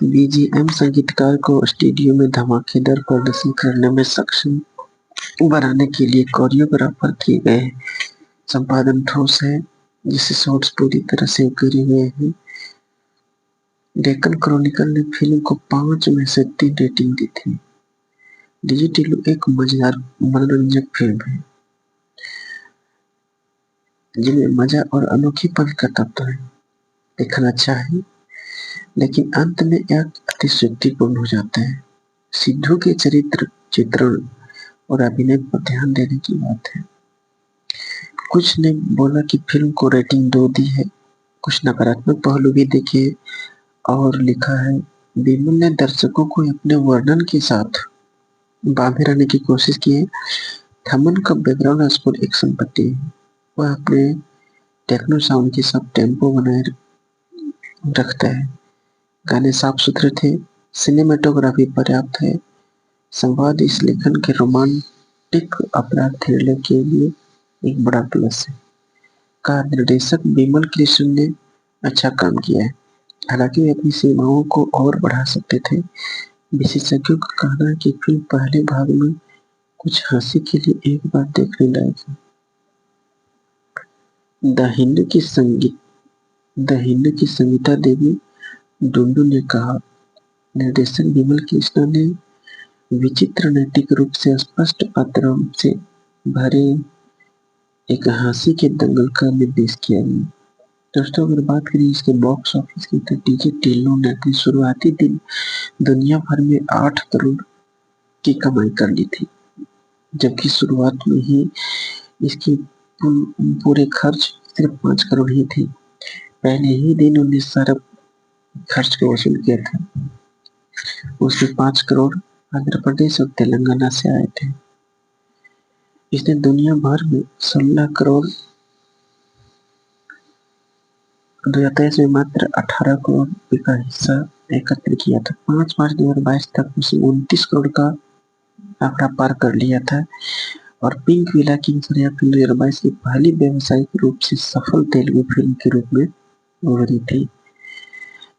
बीजीएम संगीतकार को स्टूडियो में धमाकेदार प्रदर्शन करने में सक्षम बनाने के लिए कोरियोग्राफर किए गए हैं। संपादन ठोस है जिससे शॉट्स पूरी तरह से उकेरे हुए हैं। डेक्कन क्रॉनिकल ने फिल्म को 5 में से 3 रेटिंग दी थी। डीजे टिल्लू एक मजेदार मनोरंजक फिल्म है जिनमें मजा और अनोखेपन का तत्व है। देखना अच्छा है लेकिन अंत में यह अतिशयोक्तिपूर्ण हो जाता है। सिद्धू के चरित्र चित्रण और अभिनय पर ध्यान देने की बात है। कुछ ने बोला कि फिल्म को रेटिंग 2 दी है, कुछ नकारात्मक पहलू भी देखे और लिखा है बिमल ने दर्शकों को अपने वर्णन के साथ बांधे रहने की कोशिश की है। थमन का बैकग्राउंड स्कोर एक संपत्ति है। वह अपने टेक्नो साउंड के साथ टेम्पो बनाए रखता है। गाने साफ सुथरे थे, सिनेमेटोग्राफी पर्याप्त है। संवाद इस लेखन के रोमांटिक अपराध थ्रिलर के लिए एक बड़ा प्लस है। का निर्देशक बिमल कृष्ण ने अच्छा काम किया है, हालांकि वे अपनी सीमाओं को और बढ़ा सकते थे। विशेषज्ञों का कहना है कि फिल्म पहले भाग में कुछ हंसी के लिए एक बार देखने लायक है। द हिंदू की संगीता देवी डुंडू ने कहा, निर्देशक विमल कृष्णा ने विचित्र नैतिक रूप से स्पष्ट पात्रों से भरे एक हंसी के दंगल का निर्देश किया गया। दोस्तों, अगर बात करें इसके बॉक्स ऑफिस की तो डीजे टिल्लू ने अपने शुरुआती दिन दुनिया भर में 8 करोड़ की कमाई कर ली थी, जबकि शुरुआत में ही इसकी पूरे खर्च सिर्फ 5 करोड़ ही थे। पहले ही दिन उन्हें सारा खर्च को वसूल किया था। उसमें 5 करोड़ आंध्र प्रदेश और तेलंगाना से आए थे। इसने दुनिया भर में 16 करोड़ 2023 में मात्र 18 करोड़ रुपए का हिस्सा एकत्र किया था। 5 मार्च 2022 तक उसने 29 करोड़ का आंकड़ा पार कर लिया था और पिंक विला की फिल्म 2022 की पहली व्यावसायिक रूप से सफल तेलुगु फिल्म के रूप में उभरी थी,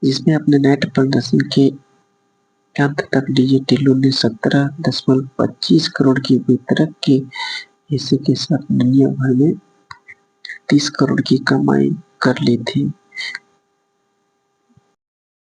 जिसमें अपने नेट प्रदर्शन के अंत तक डीजे टिल्लू ने 17.25 करोड़ की वितरक के हिस्से के साथ दुनिया भर में 30 करोड़ की कमाई कर ली थी।